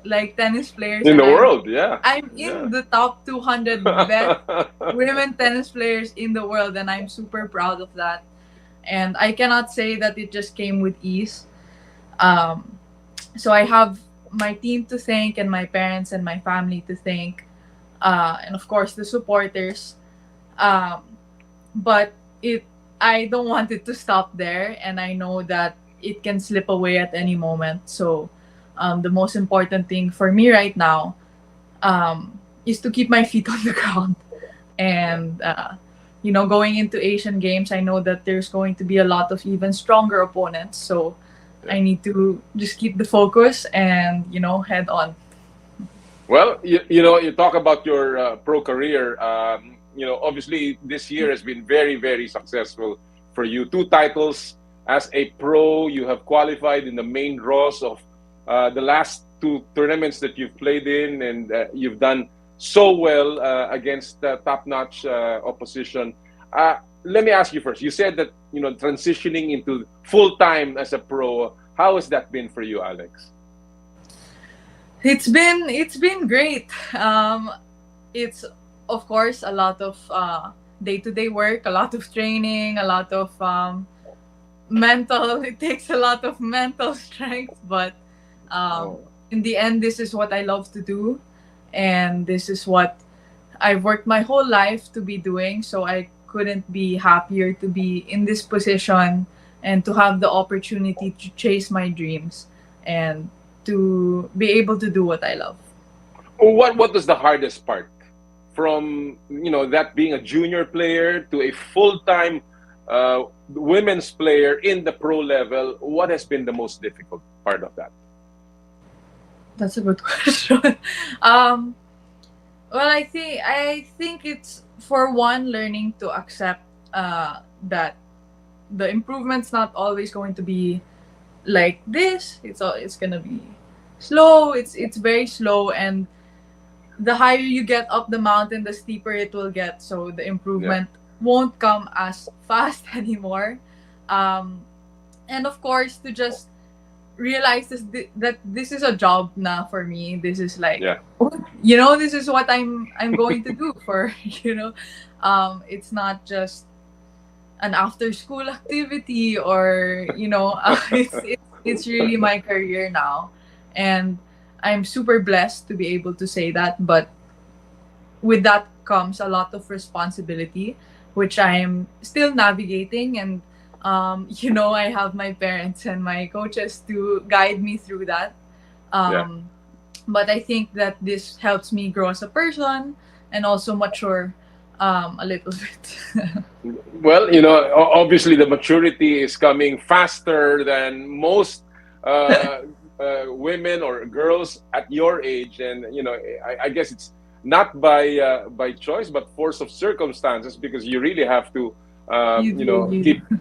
like tennis players In and the world, yeah. I'm in the top 200 best women tennis players in the world, and I'm super proud of that. And I cannot say that it just came with ease. Um, so I have my team to thank, and my parents and my family to thank, and of course the supporters. Um, but I don't want it to stop there, and I know that it can slip away at any moment. So the most important thing for me right now is to keep my feet on the ground. And going into Asian Games, I know that there's going to be a lot of even stronger opponents. So I need to just keep the focus and head on. Well, you talk about your pro career. Obviously this year has been very, very successful for you. 2 titles as a pro. You have qualified in the main draws of the last 2 tournaments that you've played in, and you've done so well against top-notch opposition. Let me ask you first. You said that transitioning into full-time as a pro. How has that been for you, Alex? It's been great. It's of course a lot of day-to-day work, a lot of training, a lot of mental. It takes a lot of mental strength, but in the end, this is what I love to do, and this is what I've worked my whole life to be doing. So I couldn't be happier to be in this position and to have the opportunity to chase my dreams and to be able to do what I love. What was the hardest part from that being a junior player to a full-time women's player in the pro level? What has been the most difficult part of that? That's a good question. Well, I think it's, for one, learning to accept that the improvement's not always going to be like this. It's gonna be slow. It's very slow, and the higher you get up the mountain, the steeper it will get. So the improvement won't come as fast anymore. And of course, to just realize that this is a job now for me. This is like, this is what I'm going to do for, it's not just an after school activity or, it's really my career now. And I'm super blessed to be able to say that. But with that comes a lot of responsibility, which I am still navigating. And I have my parents and my coaches to guide me through that. But I think that this helps me grow as a person and also mature a little bit. Well, obviously the maturity is coming faster than most women or girls at your age. And, I guess it's not by choice, but force of circumstances, because you really have to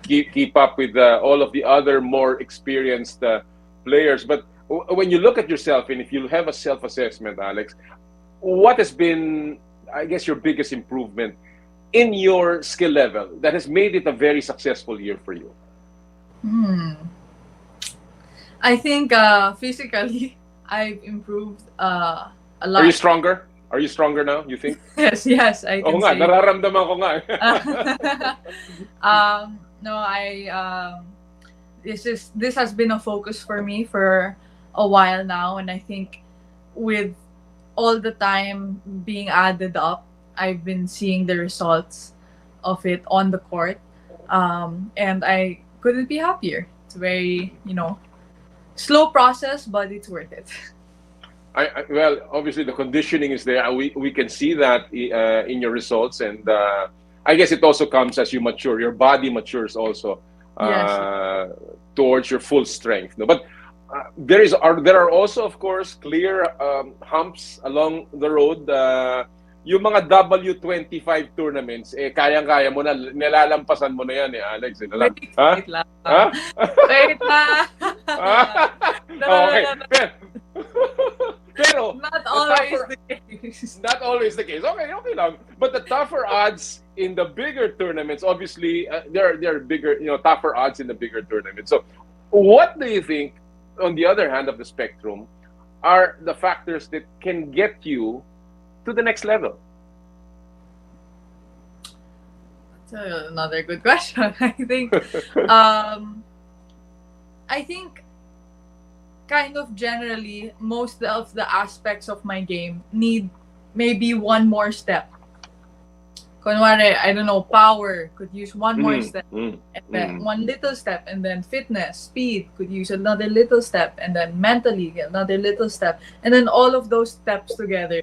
keep up with all of the other more experienced players. But when you look at yourself, and if you have a self-assessment, Alex, what has been, I guess, your biggest improvement in your skill level that has made it a very successful year for you? I think physically I've improved a lot. Are you stronger? Are you stronger now, you think? Yes, I can say. Nararamdaman ko nga. No, this has been a focus for me for a while now, and I think with all the time being added up, I've been seeing the results of it on the court, and I couldn't be happier. It's a very, slow process, but it's worth it. Well, obviously the conditioning is there. We can see that in your results, and I guess it also comes as you mature. Your body matures also towards your full strength. No? But there are also, of course, clear humps along the road. Yung mga W25 tournaments, kayang-kaya mo na, nilalampasan mo na yan, Alex. Wait lang. Wait lang. Okay. Pero not always the case. Not always the case. Okay lang. But the tougher odds in the bigger tournaments, obviously, there are bigger, tougher odds in the bigger tournaments. So, what do you think, on the other hand of the spectrum, are the factors that can get you to the next level? That's another good question. I think kind of generally most of the aspects of my game need maybe one more step. Kunwari, I don't know, power could use one more step, and then one little step, and then fitness, speed could use another little step, and then mentally another little step, and then all of those steps together.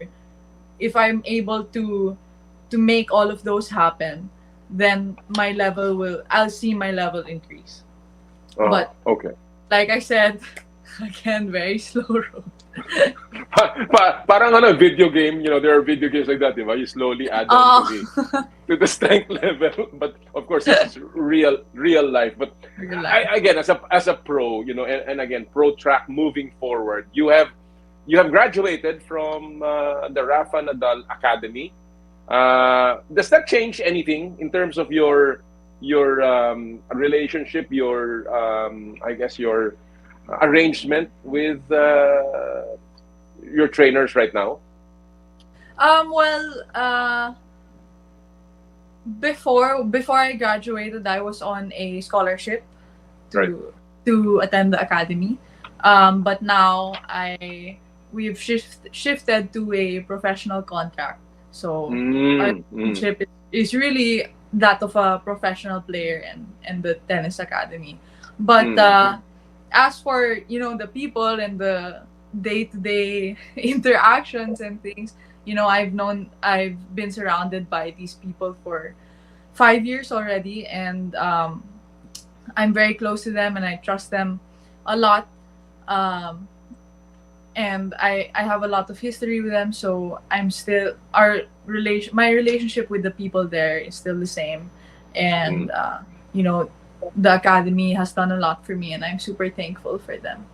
If I'm able to make all of those happen, then I'll see my level increase. But okay. like I said, again, very slow road. Parang video game, there are video games like that, diba? You slowly add on to the strength level, but of course it's real life. But again, as a pro, and again, pro track moving forward, you have graduated from the Rafa Nadal Academy. Does that change anything in terms of your relationship, your arrangement with your trainers right now? Before I graduated, I was on a scholarship to attend the academy. But now we've shifted to a professional contract. So our relationship is really that of a professional player and the tennis academy. But as for the people and the day-to-day interactions and things, I've been surrounded by these people for 5 years already, and I'm very close to them and I trust them a lot. And I have a lot of history with them, so my relationship with the people there is still the same. And the academy has done a lot for me, and I'm super thankful for them.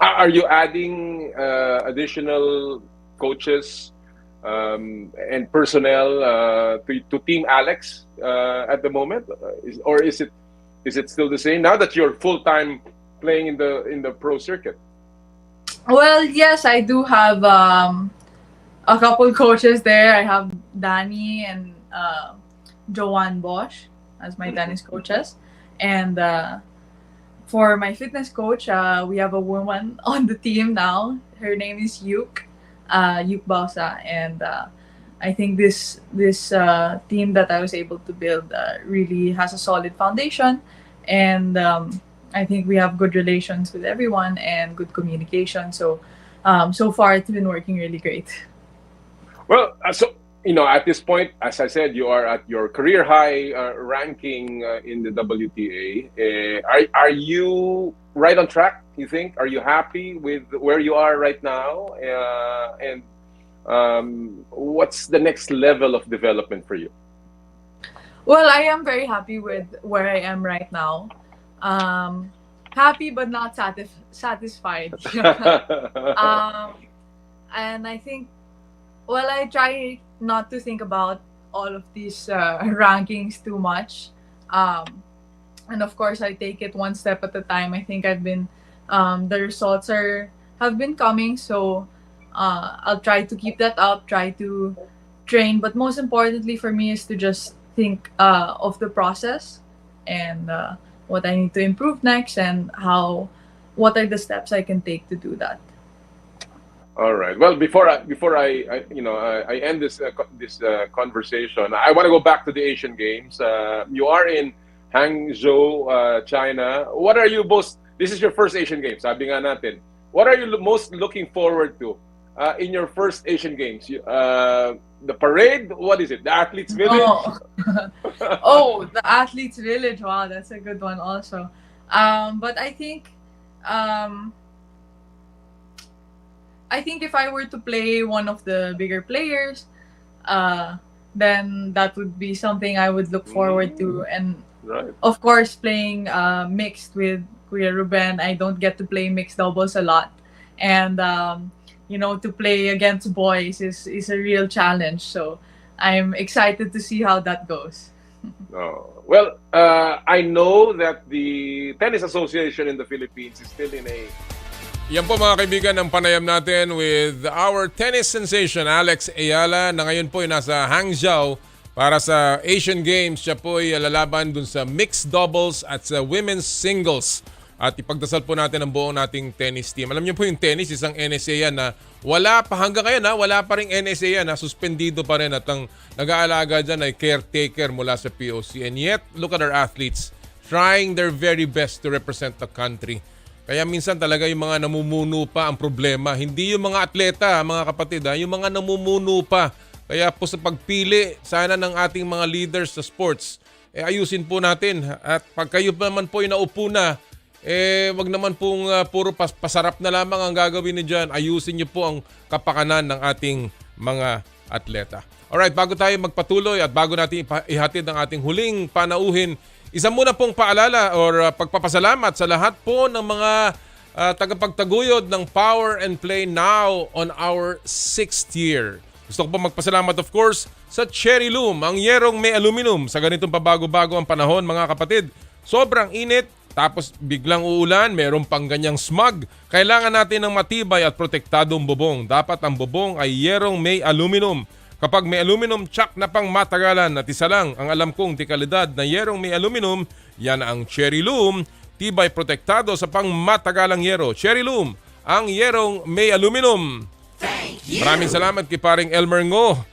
Are you adding additional coaches and personnel to Team Alex at the moment, or is it still the same now that you're full-time playing in the pro circuit? Well, yes, I do have a couple coaches there. I have Danny and Joanne Bosch as my tennis coaches. And for my fitness coach, we have a woman on the team now. Her name is Yuk Bausa. And I think this team that I was able to build really has a solid foundation. And I think we have good relations with everyone and good communication. So far it's been working really great. Well, at this point, as I said, you are at your career high ranking in the WTA. Are you right on track, you think? Are you happy with where you are right now? And what's the next level of development for you? Well, I am very happy with where I am right now. Happy but not satisfied. And I think, I try not to think about all of these rankings too much. And of course, I take it one step at a time. I think the results have been coming, so I'll try to keep that up, try to train. But most importantly for me is to just think of the process and what I need to improve next, and what are the steps I can take to do that. All right. Well, before I end this conversation, I want to go back to the Asian Games. You are in Hangzhou, China. What are you most? This is your first Asian Games. Sabi nga natin. What are you most looking forward to in your first Asian Games? The parade? What is it? The Athletes Village? The Athletes Village. Wow, that's a good one also. But I think if I were to play one of the bigger players, then that would be something I would look forward to. And of course, playing mixed with Kuya Ruben. I don't get to play mixed doubles a lot. And to play against boys is a real challenge. So I'm excited to see how that goes. Well, I know that the Tennis Association in the Philippines is still in a Yan po mga kaibigan ang panayam natin with our tennis sensation Alex Ayala na ngayon po ay nasa Hangzhou para sa Asian Games. Siya po ay lalaban dun sa mixed doubles at sa women's singles. At ipagdasal po natin ang buong nating tennis team. Alam niyo po yung tennis, isang NSA yan na wala pa hanggang ngayon wala pa rin NSA yan suspendido pa rin at ang nag-aalaga dyan ay caretaker mula sa POC. And yet, look at our athletes trying their very best to represent the country. Kaya minsan talaga yung mga namumuno pa ang problema. Hindi yung mga atleta, mga kapatid, yung mga namumuno pa. Kaya po sa pagpili sana ng ating mga leaders sa sports, ayusin po natin. At pag kayo naman po yung naupo na, wag naman pong puro pasarap na lamang ang gagawin niyo dyan. Ayusin niyo po ang kapakanan ng ating mga atleta. Alright, bago tayo magpatuloy at bago natin ihatid ang ating huling panauhin, isa muna pong paalala or pagpapasalamat sa lahat po ng mga tagapagtaguyod ng Power and Play now on our 6th year. Gusto ko po magpasalamat of course sa Cherry Loom, ang yerong may aluminum sa ganitong pabago-bago ang panahon mga kapatid. Sobrang init, tapos biglang uulan, meron pang ganyang smog. Kailangan natin ng matibay at protektadong bubong. Dapat ang bubong ay yerong may aluminum. Kapag may aluminum tsak na pang matagalan at isa lang ang alam kong dekalidad na yerong may aluminum, yan ang Cherry Loom, tibay protektado sa pang matagalang yero. Cherry Loom, ang yerong may aluminum. Maraming salamat kay paring Elmer Ngo.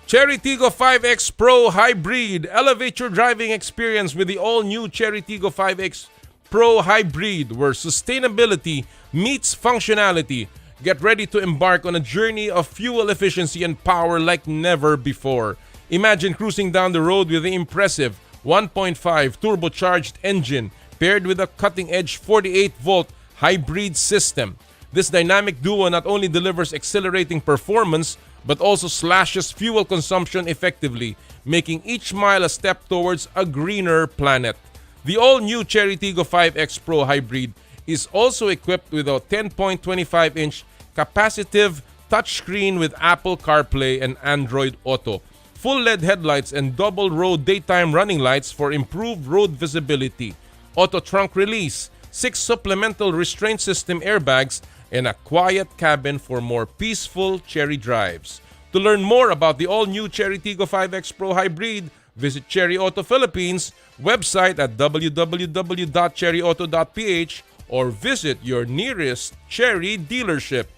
Cherry Tiggo 5X Pro Hybrid. Elevate your driving experience with the all-new Cherry Tiggo 5X Pro Hybrid, where sustainability meets functionality. Get ready to embark on a journey of fuel efficiency and power like never before. Imagine cruising down the road with the impressive 1.5 turbocharged engine paired with a cutting-edge 48-volt hybrid system. This dynamic duo not only delivers exhilarating performance but also slashes fuel consumption effectively, making each mile a step towards a greener planet. The all-new Cherry Tiggo 5X Pro Hybrid is also equipped with a 10.25-inch capacitive touchscreen with Apple CarPlay and Android Auto, full LED headlights and double-row daytime running lights for improved road visibility, auto trunk release, 6 supplemental restraint system airbags, and a quiet cabin for more peaceful Cherry drives. To learn more about the all-new Cherry Tiggo 5X Pro Hybrid, visit Cherry Auto Philippines website at www.cherryauto.ph or visit your nearest Cherry dealership.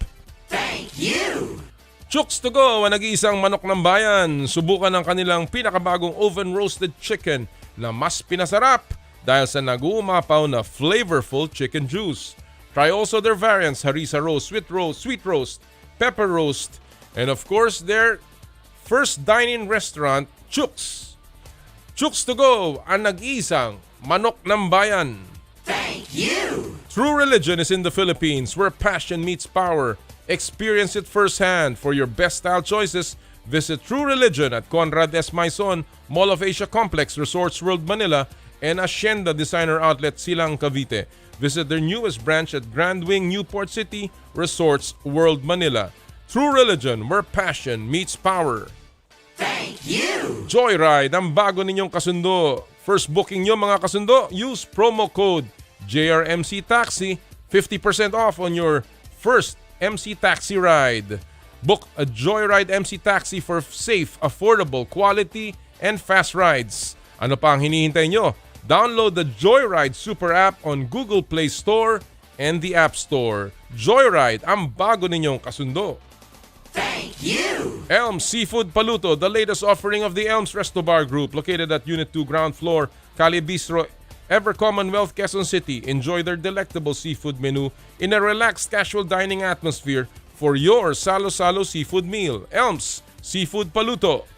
Thank you! Chooks to go ang nag-iisang manok ng bayan. Subukan ang kanilang pinakabagong oven-roasted chicken na mas pinasarap dahil sa nag-uumapaw na flavorful chicken juice. Try also their variants, harissa roast, sweet roast, pepper roast, and of course their first dine-in restaurant, Chooks. Chooks to go ang nag-iisang manok ng bayan. Thank you! True religion is in the Philippines, where passion meets power. Experience it firsthand. For your best style choices, visit True Religion at Conrad S. Maison, Mall of Asia Complex, Resorts World Manila, and Hacienda Designer Outlet Silang Cavite. Visit their newest branch at Grand Wing, Newport City, Resorts World Manila. True Religion, where passion meets power. Thank you! Joyride, ang bago ninyong kasundo. First booking nyo mga kasundo, use promo code JRMC Taxi, 50% off on your first MC Taxi ride. Book a Joyride MC Taxi for safe, affordable, quality, and fast rides. Ano pa ang hinihintay nyo? Download the Joyride Super App on Google Play Store and the App Store. Joyride, ang bago ninyong kasundo. Thank you! Elms Seafood Paluto, the latest offering of the Elms Resto Bar Group, located at Unit 2 Ground Floor, Cali Bistro, Ever Commonwealth, Quezon City. Enjoy their delectable seafood menu in a relaxed casual dining atmosphere for your salo-salo seafood meal. Elms Seafood Paluto.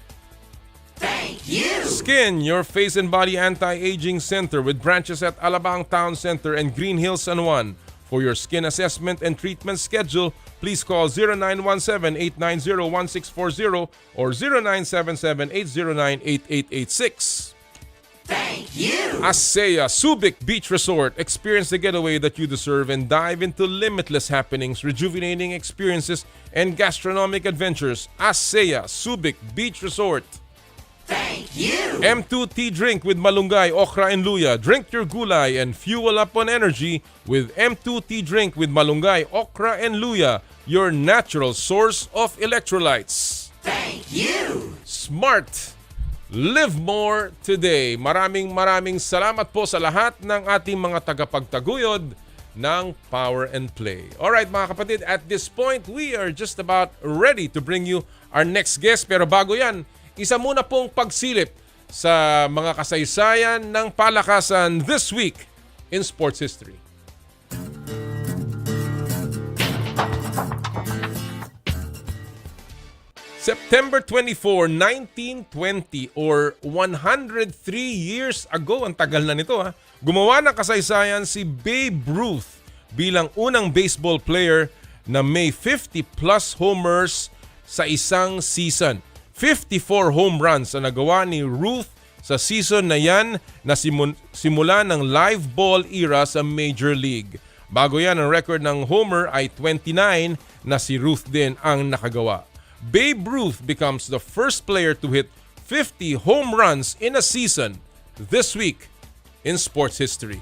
Thank you! Skin, your face and body anti-aging center with branches at Alabang Town Center and Green Hills San Juan. For your skin assessment and treatment schedule, please call 0917-890-1640 or 0977-809-8886. Thank you! ASEA Subic Beach Resort. Experience the getaway that you deserve and dive into limitless happenings, rejuvenating experiences, and gastronomic adventures. ASEA Subic Beach Resort. Thank you. M2 tea drink with malunggay, okra, and luya. Drink your gulay and fuel up on energy with M2 tea drink with malunggay, okra, and luya, your natural source of electrolytes. Thank you. Smart. Live more today. Maraming salamat po sa lahat ng ating mga tagapagtaguyod ng Power and Play. Alright mga kapatid, at this point, we are just about ready to bring you our next guest. Pero bago yan, isa muna pong pagsilip sa mga kasaysayan ng palakasan this week in sports history. September 24, 1920 or 103 years ago, ang tagal na nito gumawa ng kasaysayan si Babe Ruth bilang unang baseball player na may 50 plus homers sa isang season. 54 home runs ang nagawa ni Ruth sa season na yan na simula ng live ball era sa Major League. Bago yan, ang record ng homer ay 29 na si Ruth din ang nakagawa. Babe Ruth becomes the first player to hit 50 home runs in a season this week in sports history.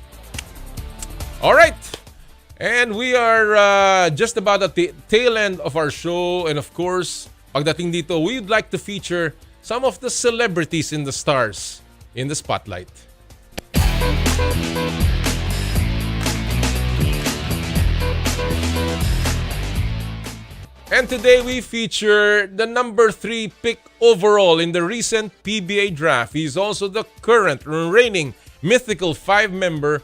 All right. And we are just about at the tail end of our show. And of course, pagdating dito, we'd like to feature some of the celebrities and the stars in the spotlight. And today we feature the number 3 pick overall in the recent PBA draft. He's also the current reigning mythical 5 member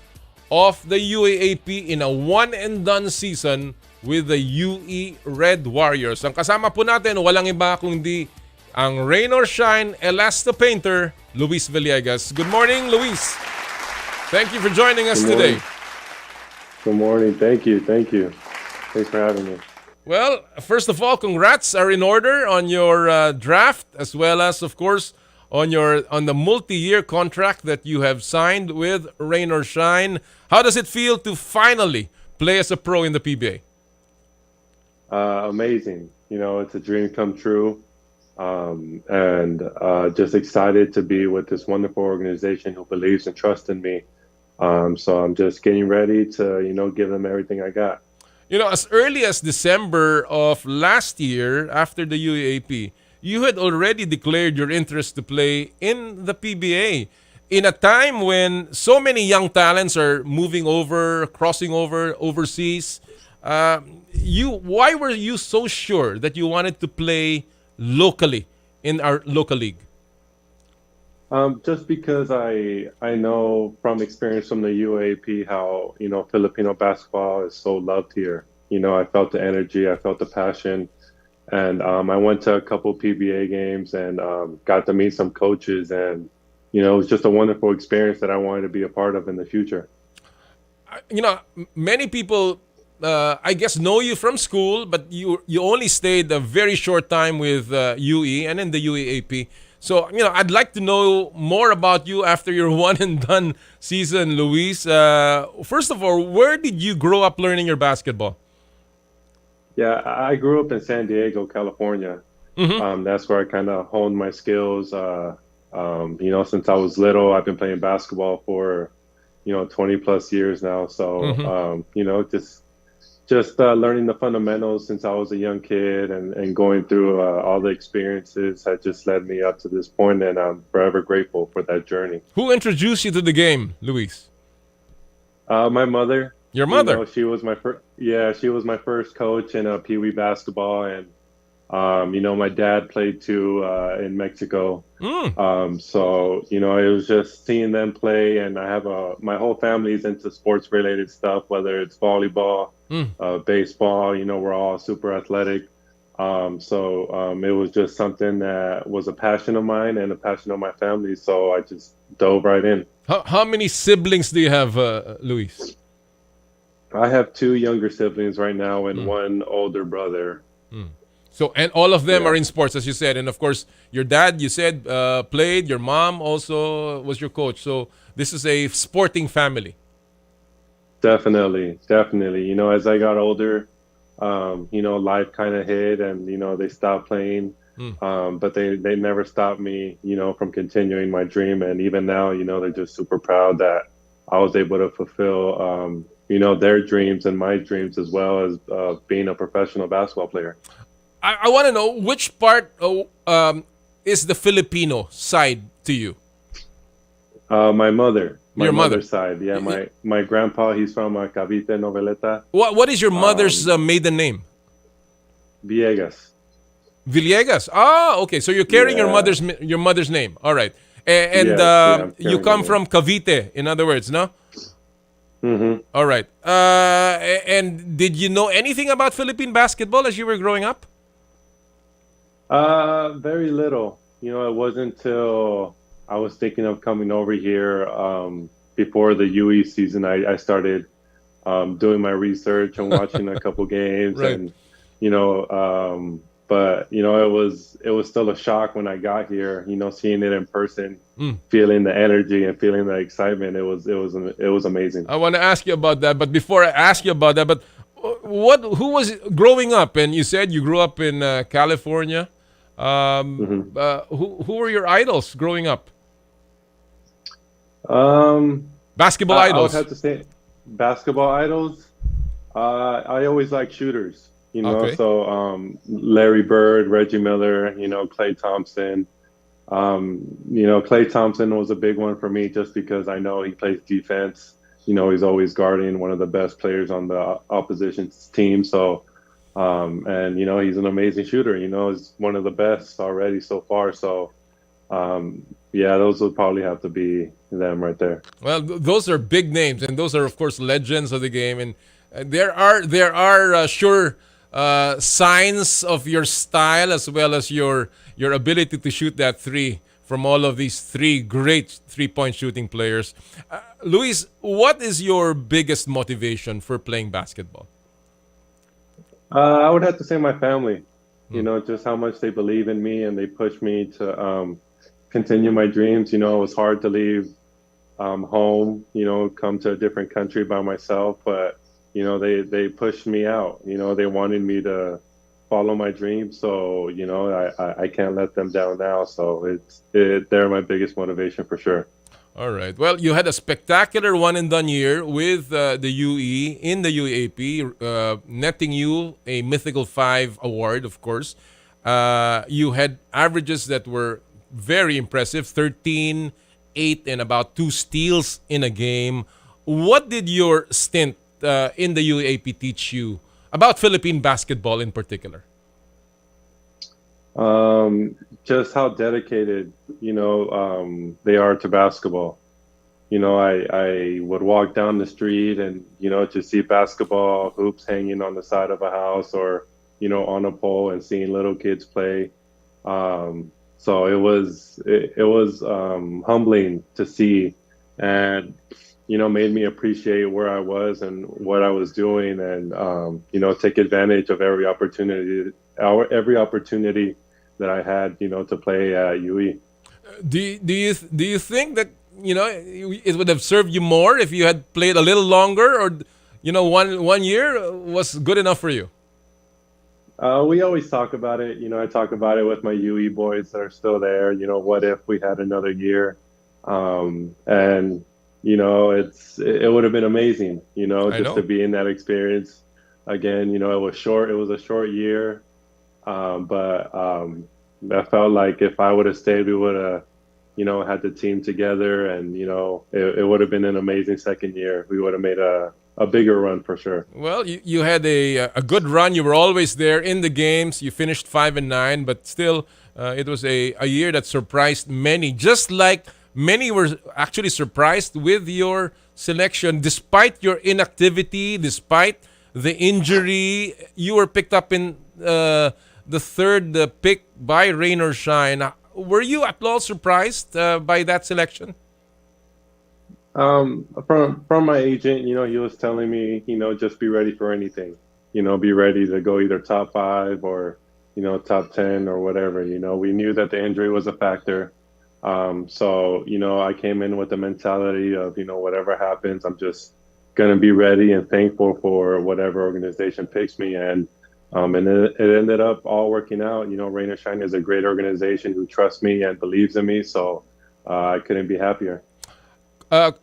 of the UAAP in a one-and-done season with the UE Red Warriors. Ang kasama po natin, walang iba kundi ang Rain or Shine Elasta Painter, Luis Villegas. Good morning, Luis. Thank you for joining us today. Good morning. Thank you. Thanks for having me. Well, first of all, congrats are in order on your draft, as well as, of course, on the multi-year contract that you have signed with Rain or Shine. How does it feel to finally play as a pro in the PBA? Amazing. You know, it's a dream come true. And just excited to be with this wonderful organization who believes and trusts in me. So I'm just getting ready to, give them everything I got. You know, as early as December of last year, after the UAAP, you had already declared your interest to play in the PBA in a time when so many young talents are moving over, crossing over overseas. Why were you so sure that you wanted to play locally in our local league? Just because I know from experience from the UAP how, Filipino basketball is so loved here. I felt the energy, I felt the passion. And I went to a couple PBA games and got to meet some coaches. And, it was just a wonderful experience that I wanted to be a part of in the future. Many people, I guess, know you from school, but you only stayed a very short time with UE and in the UAAP. So, I'd like to know more about you after your one-and-done season, Luis. First of all, where did you grow up learning your basketball? Yeah, I grew up in San Diego, California. Mm-hmm. That's where I kind of honed my skills. Since I was little, I've been playing basketball for, 20 plus years now. So, just learning the fundamentals since I was a young kid and going through all the experiences had just led me up to this point, and I'm forever grateful for that journey. Who introduced you to the game, Luis? My mother. Your mother? She was my first. Yeah, she was my first coach in Pee Wee basketball, and my dad played too in Mexico. So it was just seeing them play, and I have my whole family is into sports related stuff, whether it's volleyball, baseball. We're all super athletic. So it was just something that was a passion of mine and a passion of my family. So I just dove right in. How many siblings do you have, Luis? I have 2 younger siblings right now and 1 older brother. So, and all of them are in sports, as you said. And of course, your dad, you said, played. Your mom also was your coach. So this is a sporting family. Definitely. As I got older, life kind of hit and, they stopped playing. But they never stopped me, from continuing my dream. And even now, they're just super proud that I was able to fulfill, their dreams and my dreams as well as being a professional basketball player. I want to know which part is the Filipino side to you? My mother. My Your mother. mother's side. Yeah, my grandpa, he's from Cavite, Noveleta. What is your mother's maiden name? Villegas. Villegas. Ah, okay. So you're carrying Yeah. your mother's name. All right. And Yes, yeah, I'm you carrying come her from Cavite, in other words, no? Mm-hmm. All right. And did you know anything about Philippine basketball as you were growing up? Very little. It wasn't until I was thinking of coming over here before the UE season. I started doing my research and watching a couple games, Right. and but it was still a shock when I got here. Seeing it in person, feeling the energy and feeling the excitement. It was amazing. I want to ask you about that, but before I ask you about that, but who was growing up? And you said you grew up in California. Who were your idols growing up? Basketball I idols. would have to say basketball idols. I always like shooters, Okay. so Larry Bird, Reggie Miller, Klay Thompson. Klay Thompson was a big one for me just because I know he plays defense. He's always guarding one of the best players on the opposition's team. So, and he's an amazing shooter. He's one of the best already so far. So, yeah, those would probably have to be them right there. Well, those are big names, and those are, of course, legends of the game. And there are sure signs of your style as well as your ability to shoot that three from all of these three great three-point shooting players. Luis, what is your biggest motivation for playing basketball? I would have to say my family. Just how much they believe in me and they push me to continue my dreams. It was hard to leave home, come to a different country by myself, but they pushed me out. They wanted me to follow my dreams, so I can't let them down now. So they're my biggest motivation for sure. All right. Well, you had a spectacular one and done year with the UE in the UAP, netting you a Mythical 5 award, of course. You had averages that were very impressive, 13, 8, and about 2 steals in a game. What did your stint in the UAP teach you about Philippine basketball in particular? Just how dedicated, they are to basketball. I would walk down the street and, to see basketball hoops hanging on the side of a house or, on a pole and seeing little kids play. So it was humbling to see and, made me appreciate where I was and what I was doing and, take advantage of every opportunity that I had, to play at UE. Do you think that it would have served you more if you had played a little longer, or one year was good enough for you? We always talk about it. I talk about it with my UE boys that are still there. What if we had another year? And it would have been amazing. To be in that experience again. It was short. It was a short year. But I felt like if I would have stayed, we would have, had the team together, and it would have been an amazing second year. We would have made a bigger run for sure. Well, you had a good run. You were always there in the games. You finished 5-9, but still, it was a year that surprised many. Just like many were actually surprised with your selection, despite your inactivity, despite the injury, you were picked up in the third pick by Rain or Shine. Were you at all surprised by that selection? From my agent, he was telling me, just be ready for anything. Be ready to go either top 5 or, top 10 or whatever. We knew that the injury was a factor. So, I came in with the mentality of, whatever happens, I'm just going to be ready and thankful for whatever organization picks me. And And it ended up all working out. Rain or Shine is a great organization who trusts me and believes in me. So I couldn't be happier.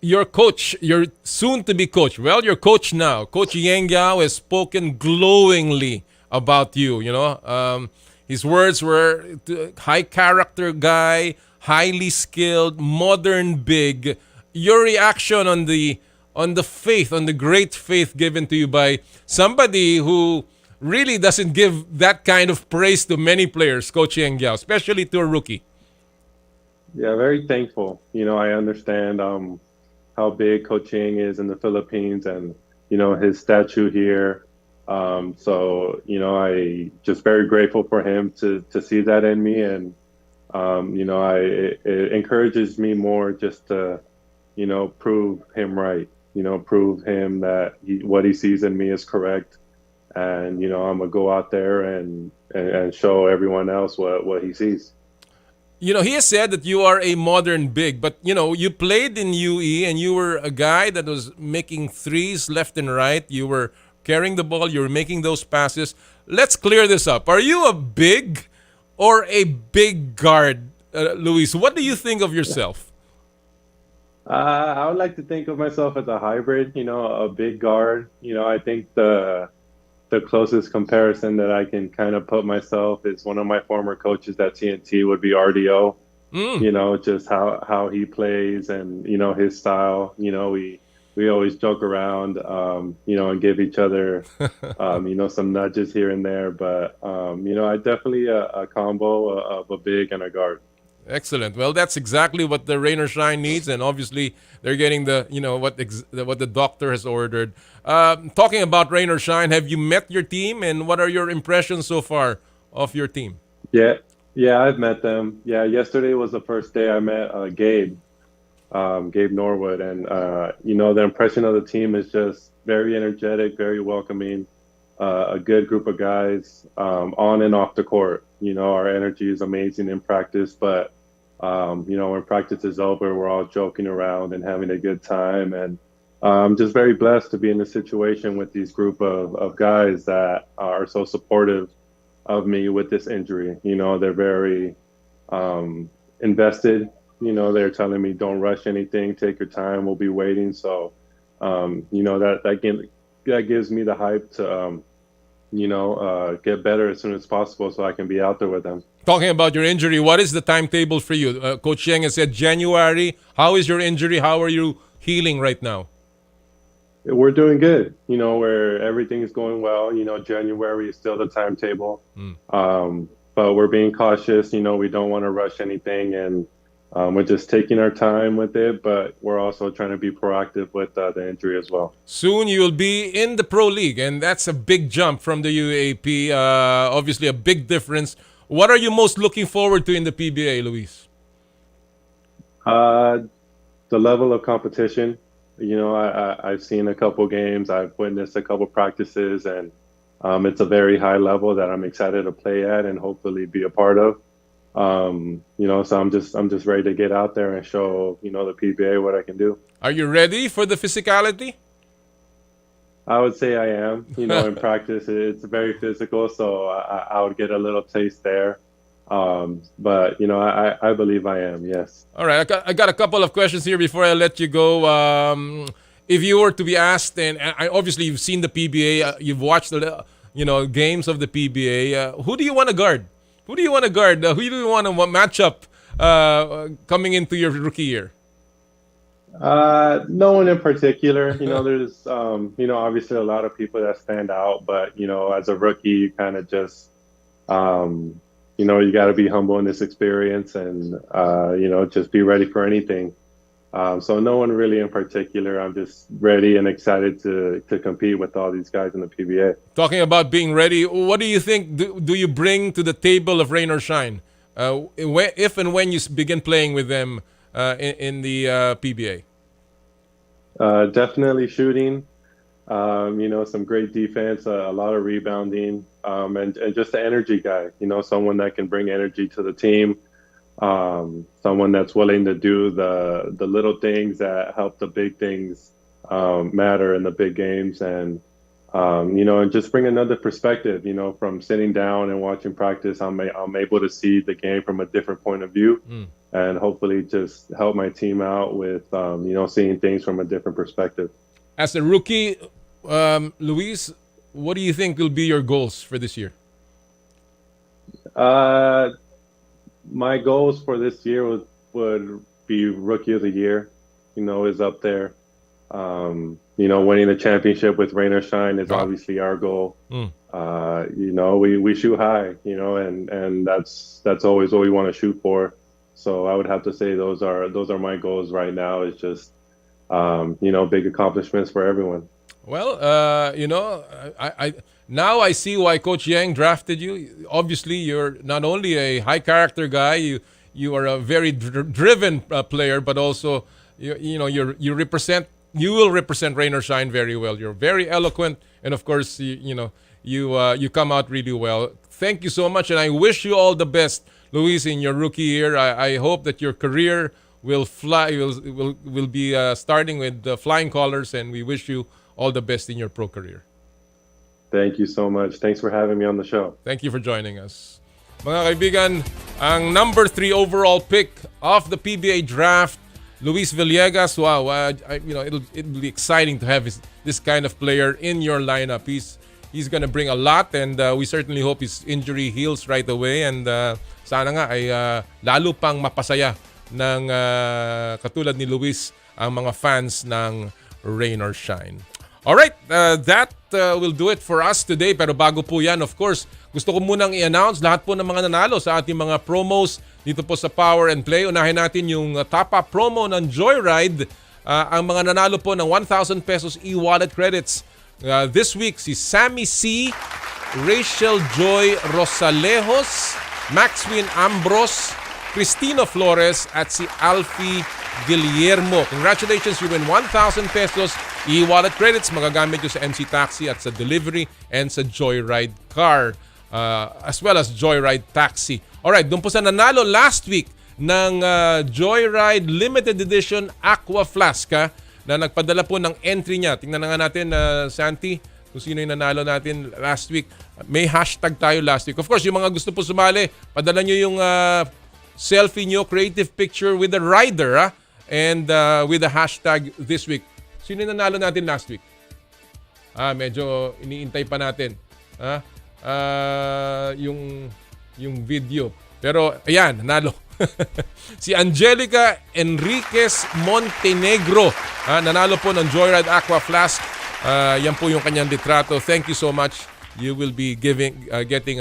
Your coach, your soon-to-be coach, well, your coach now, Coach Yang Yao, has spoken glowingly about you. His words were high character guy, highly skilled, modern big. Your reaction on the faith, on the great faith given to you by somebody who really doesn't give that kind of praise to many players, Coach Yang Yao, especially to a rookie. Yeah, very thankful. I understand how big coaching is in the Philippines and, his statue here. I just very grateful for him to see that in me. And, it encourages me more just to, prove him right, prove him that what he sees in me is correct. And, I'm going to go out there and show everyone else what he sees. He has said that you are a modern big, but you played in UE and you were a guy that was making threes left and right. You were carrying the ball, you were making those passes. Let's clear this up. Are you a big or a big guard, Luis? What do you think of yourself? I would like to think of myself as a hybrid, a big guard. I think the closest comparison that I can kind of put myself is one of my former coaches at TNT would be RDO. Just how he plays and, his style. We always joke around, and give each other, some nudges here and there. But, I definitely a combo of a big and a guard. Excellent. Well, that's exactly what the Rain or Shine needs, and obviously they're getting what the doctor has ordered. Talking about Rain or Shine, have you met your team, and what are your impressions so far of your team? Yeah, I've met them. Yeah, yesterday was the first day I met Gabe Norwood, and the impression of the team is just very energetic, very welcoming, a good group of guys on and off the court. Our energy is amazing in practice, but when practice is over, we're all joking around and having a good time. And I'm just very blessed to be in this situation with these group of guys that are so supportive of me with this injury. They're very invested. They're telling me, don't rush anything, take your time, we'll be waiting. So, that gives me the hype to, get better as soon as possible so I can be out there with them. Talking about your injury, what is the timetable for you? Coach Yang has said January. How is your injury? How are you healing right now? We're doing good. Where everything is going well. January is still the timetable. But we're being cautious. We don't want to rush anything. And we're just taking our time with it, but we're also trying to be proactive with the injury as well. Soon you will be in the Pro League, and that's a big jump from the UAP. Obviously, a big difference. What are you most looking forward to in the PBA, Luis? The level of competition. I've seen a couple games. I've witnessed a couple practices, and it's a very high level that I'm excited to play at and hopefully be a part of. So I'm just ready to get out there and show, the PBA what I can do. Are you ready for the physicality? I would say I am. In practice, it's very physical, so I would get a little taste there. But I believe I am. Yes. All right. I got a couple of questions here before I let you go. If you were to be asked, and obviously you've seen the PBA, you've watched the games of the PBA. Who do you want to guard? Who do you want to guard? Who do you want to match up coming into your rookie year? No one in particular. There's obviously a lot of people that stand out, but as a rookie, you kind of just you got to be humble in this experience and just be ready for anything. So no one really in particular. I'm just ready and excited to compete with all these guys in the PBA. Talking about being ready, what do you think do you bring to the table of Rain or Shine if and when you begin playing with them in the PBA? Definitely shooting, some great defense, a lot of rebounding, and just the energy guy, someone that can bring energy to the team. Someone that's willing to do the little things that help the big things matter in the big games, and and just bring another perspective. From sitting down and watching practice, I'm able to see the game from a different point of view, and hopefully just help my team out with seeing things from a different perspective. As a rookie, Luis, what do you think will be your goals for this year? My goals for this year would be Rookie of the Year. Is up there. Winning the championship with rain or shine is obviously our goal. We shoot high, and that's always what we want to shoot for. So I would have to say those are my goals right now. It's just big accomplishments for everyone. Well, I now I see why Coach Yang drafted you. Obviously, you're not only a high character guy, you are a very driven player, but also you will represent rain or shine very well. You're very eloquent, and of course, you come out really well. Thank you so much, and I wish you all the best, Luis, in your rookie year. I hope that your career will fly. Will be starting with flying colors, and we wish you all the best in your pro career. Thank you so much. Thanks for having me on the show. Thank you for joining us. Mga kaibigan, ang number 3 overall pick of the PBA draft, Luis Villegas. Wow, it'll be exciting to have this kind of player in your lineup. He's gonna bring a lot, and we certainly hope his injury heals right away, and sana nga ay lalo pang mapasaya ng katulad ni Luis ang mga fans ng Rain or Shine. Alright, that will do it for us today. Pero bago po yan, of course, gusto ko munang i-announce lahat po ng mga nanalo sa ating mga promos dito po sa Power and Play. Unahin natin yung top-up promo ng Joyride. Ang mga nanalo po ng 1,000 pesos e-wallet credits. This week, si Sammy C., Rachel Joy Rosalejos, Maxwin Ambros, Cristino Flores, at si Alfie Guillermo. Congratulations, you win 1,000 pesos e-wallet credits. Magagamit nyo sa MC Taxi at sa delivery and sa Joyride car, as well as Joyride Taxi. Alright, doon po sa nanalo last week ng Joyride Limited Edition Aqua Flaska na nagpadala po ng entry niya. Tingnan na nga natin, Santi, kung sino yung nanalo natin last week. May hashtag tayo last week. Of course, yung mga gusto po sumali, padala nyo yung selfie nyo, creative picture with the rider, and with the hashtag this week. Sino yung nanalo natin last week? Medyo iniintay pa natin. Yung video. Pero ayan, nanalo. Si Angelica Enriquez Montenegro. Nanalo po ng Joyride Aqua Flask. Yan po yung kanyang litrato. Thank you so much. You will be getting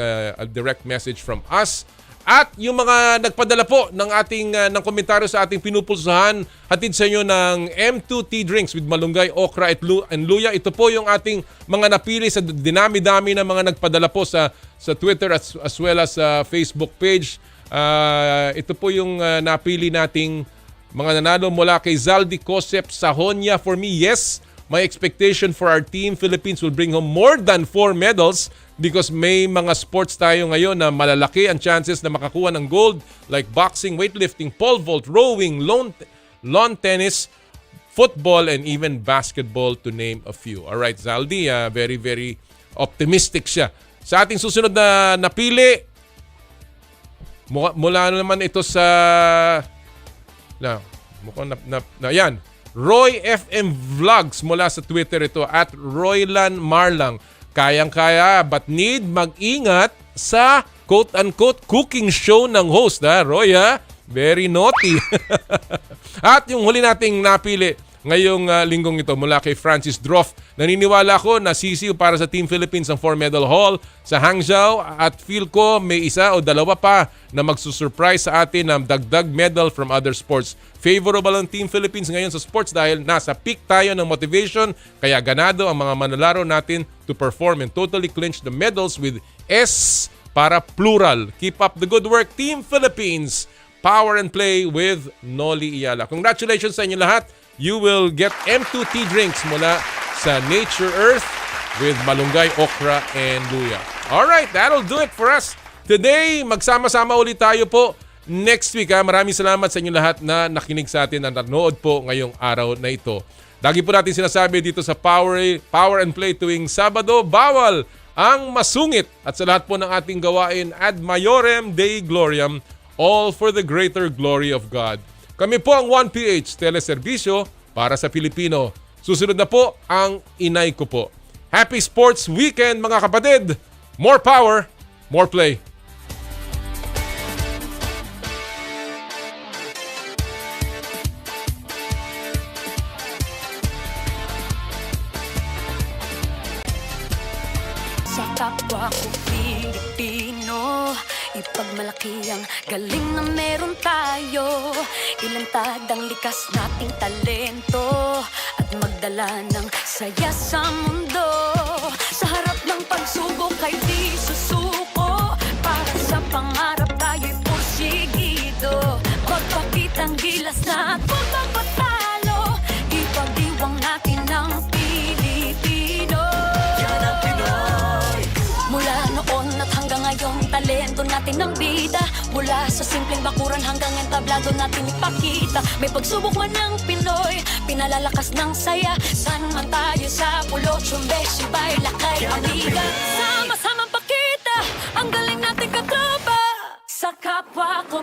a direct message from us. At yung mga nagpadala po ng ating ng komentaryo sa ating pinupulsahan, hatid sa inyo ng M2T drinks with malunggay, okra and luya. Ito po yung ating mga napili sa dinami-dami na mga nagpadala po sa Twitter as well as sa Facebook page. Ito po yung napili nating mga nanalo mula kay Zaldi Cosep Sahonia. For me, yes, my expectation for our team, Philippines, will bring home more than 4 medals because may mga sports tayo ngayon na malalaki ang chances na makakuha ng gold like boxing, weightlifting, pole vault, rowing, lawn tennis, football, and even basketball, to name a few. Alright, Zaldi, very, very optimistic siya. Sa ating susunod na napili, mula naman ito sa yan, Roy FM Vlogs mula sa Twitter ito at Roylan Marlang. Kayang-kaya but need mag-ingat sa quote-unquote cooking show ng host, Roy, very naughty. At yung huli nating napili ngayong linggong ito mula kay Francis Droff. Naniniwala ko na sisiw para sa Team Philippines ang 4-medal haul sa Hangzhou at feel ko may isa o dalawa pa na magsusurprise sa atin ng dagdag medal from other sports. Favorable ang Team Philippines ngayon sa sports dahil nasa peak tayo ng motivation, kaya ganado ang mga manlalaro natin to perform and totally clinch the medals with S para plural. Keep up the good work, Team Philippines. Power and Play with Noli Iyala. Congratulations sa inyo lahat. You will get M2T drinks mula sa Nature Earth with malunggay, okra, and luya. Alright, that'll do it for us today. Magsama-sama ulit tayo po next week. Maraming salamat sa inyo lahat na nakinig sa atin at nanood po ngayong araw na ito. Lagi po natin sinasabi dito sa Power and Play tuwing Sabado, bawal ang masungit. At sa lahat po ng ating gawain, ad maiorem Dei gloriam, all for the greater glory of God. Kami po ang 1PH Teleserbisyo para sa Pilipino. Susunod na po ang inay ko po. Happy Sports Weekend mga kapatid! More power, more play. Sa kapwa ko Pilipino, ipagmalaki ang galing na meron tayo. Ilantad ang likas nating talento at magdala ng saya sa mundo. Sa harap ng pagsubok ay di susuko, para sa pangarap tayo'y porsigido. Magpakitang gilas na at huwag magpatalo, ipagdiwang natin ang Pilipino. Yan ang Pinoy. Mula noon at hanggang ngayon, talento natin ang bida. Mula sa simpleng bakuran hanggang entablado natin ipakita. May pagsubok man ng Pinoy, pinalalakas ng saya. San man tayo sa pulo, Chumbe, Sibay, Lakay, Amiga. Sama-samang pakita ang galing natin katropa. Sa kapwa ko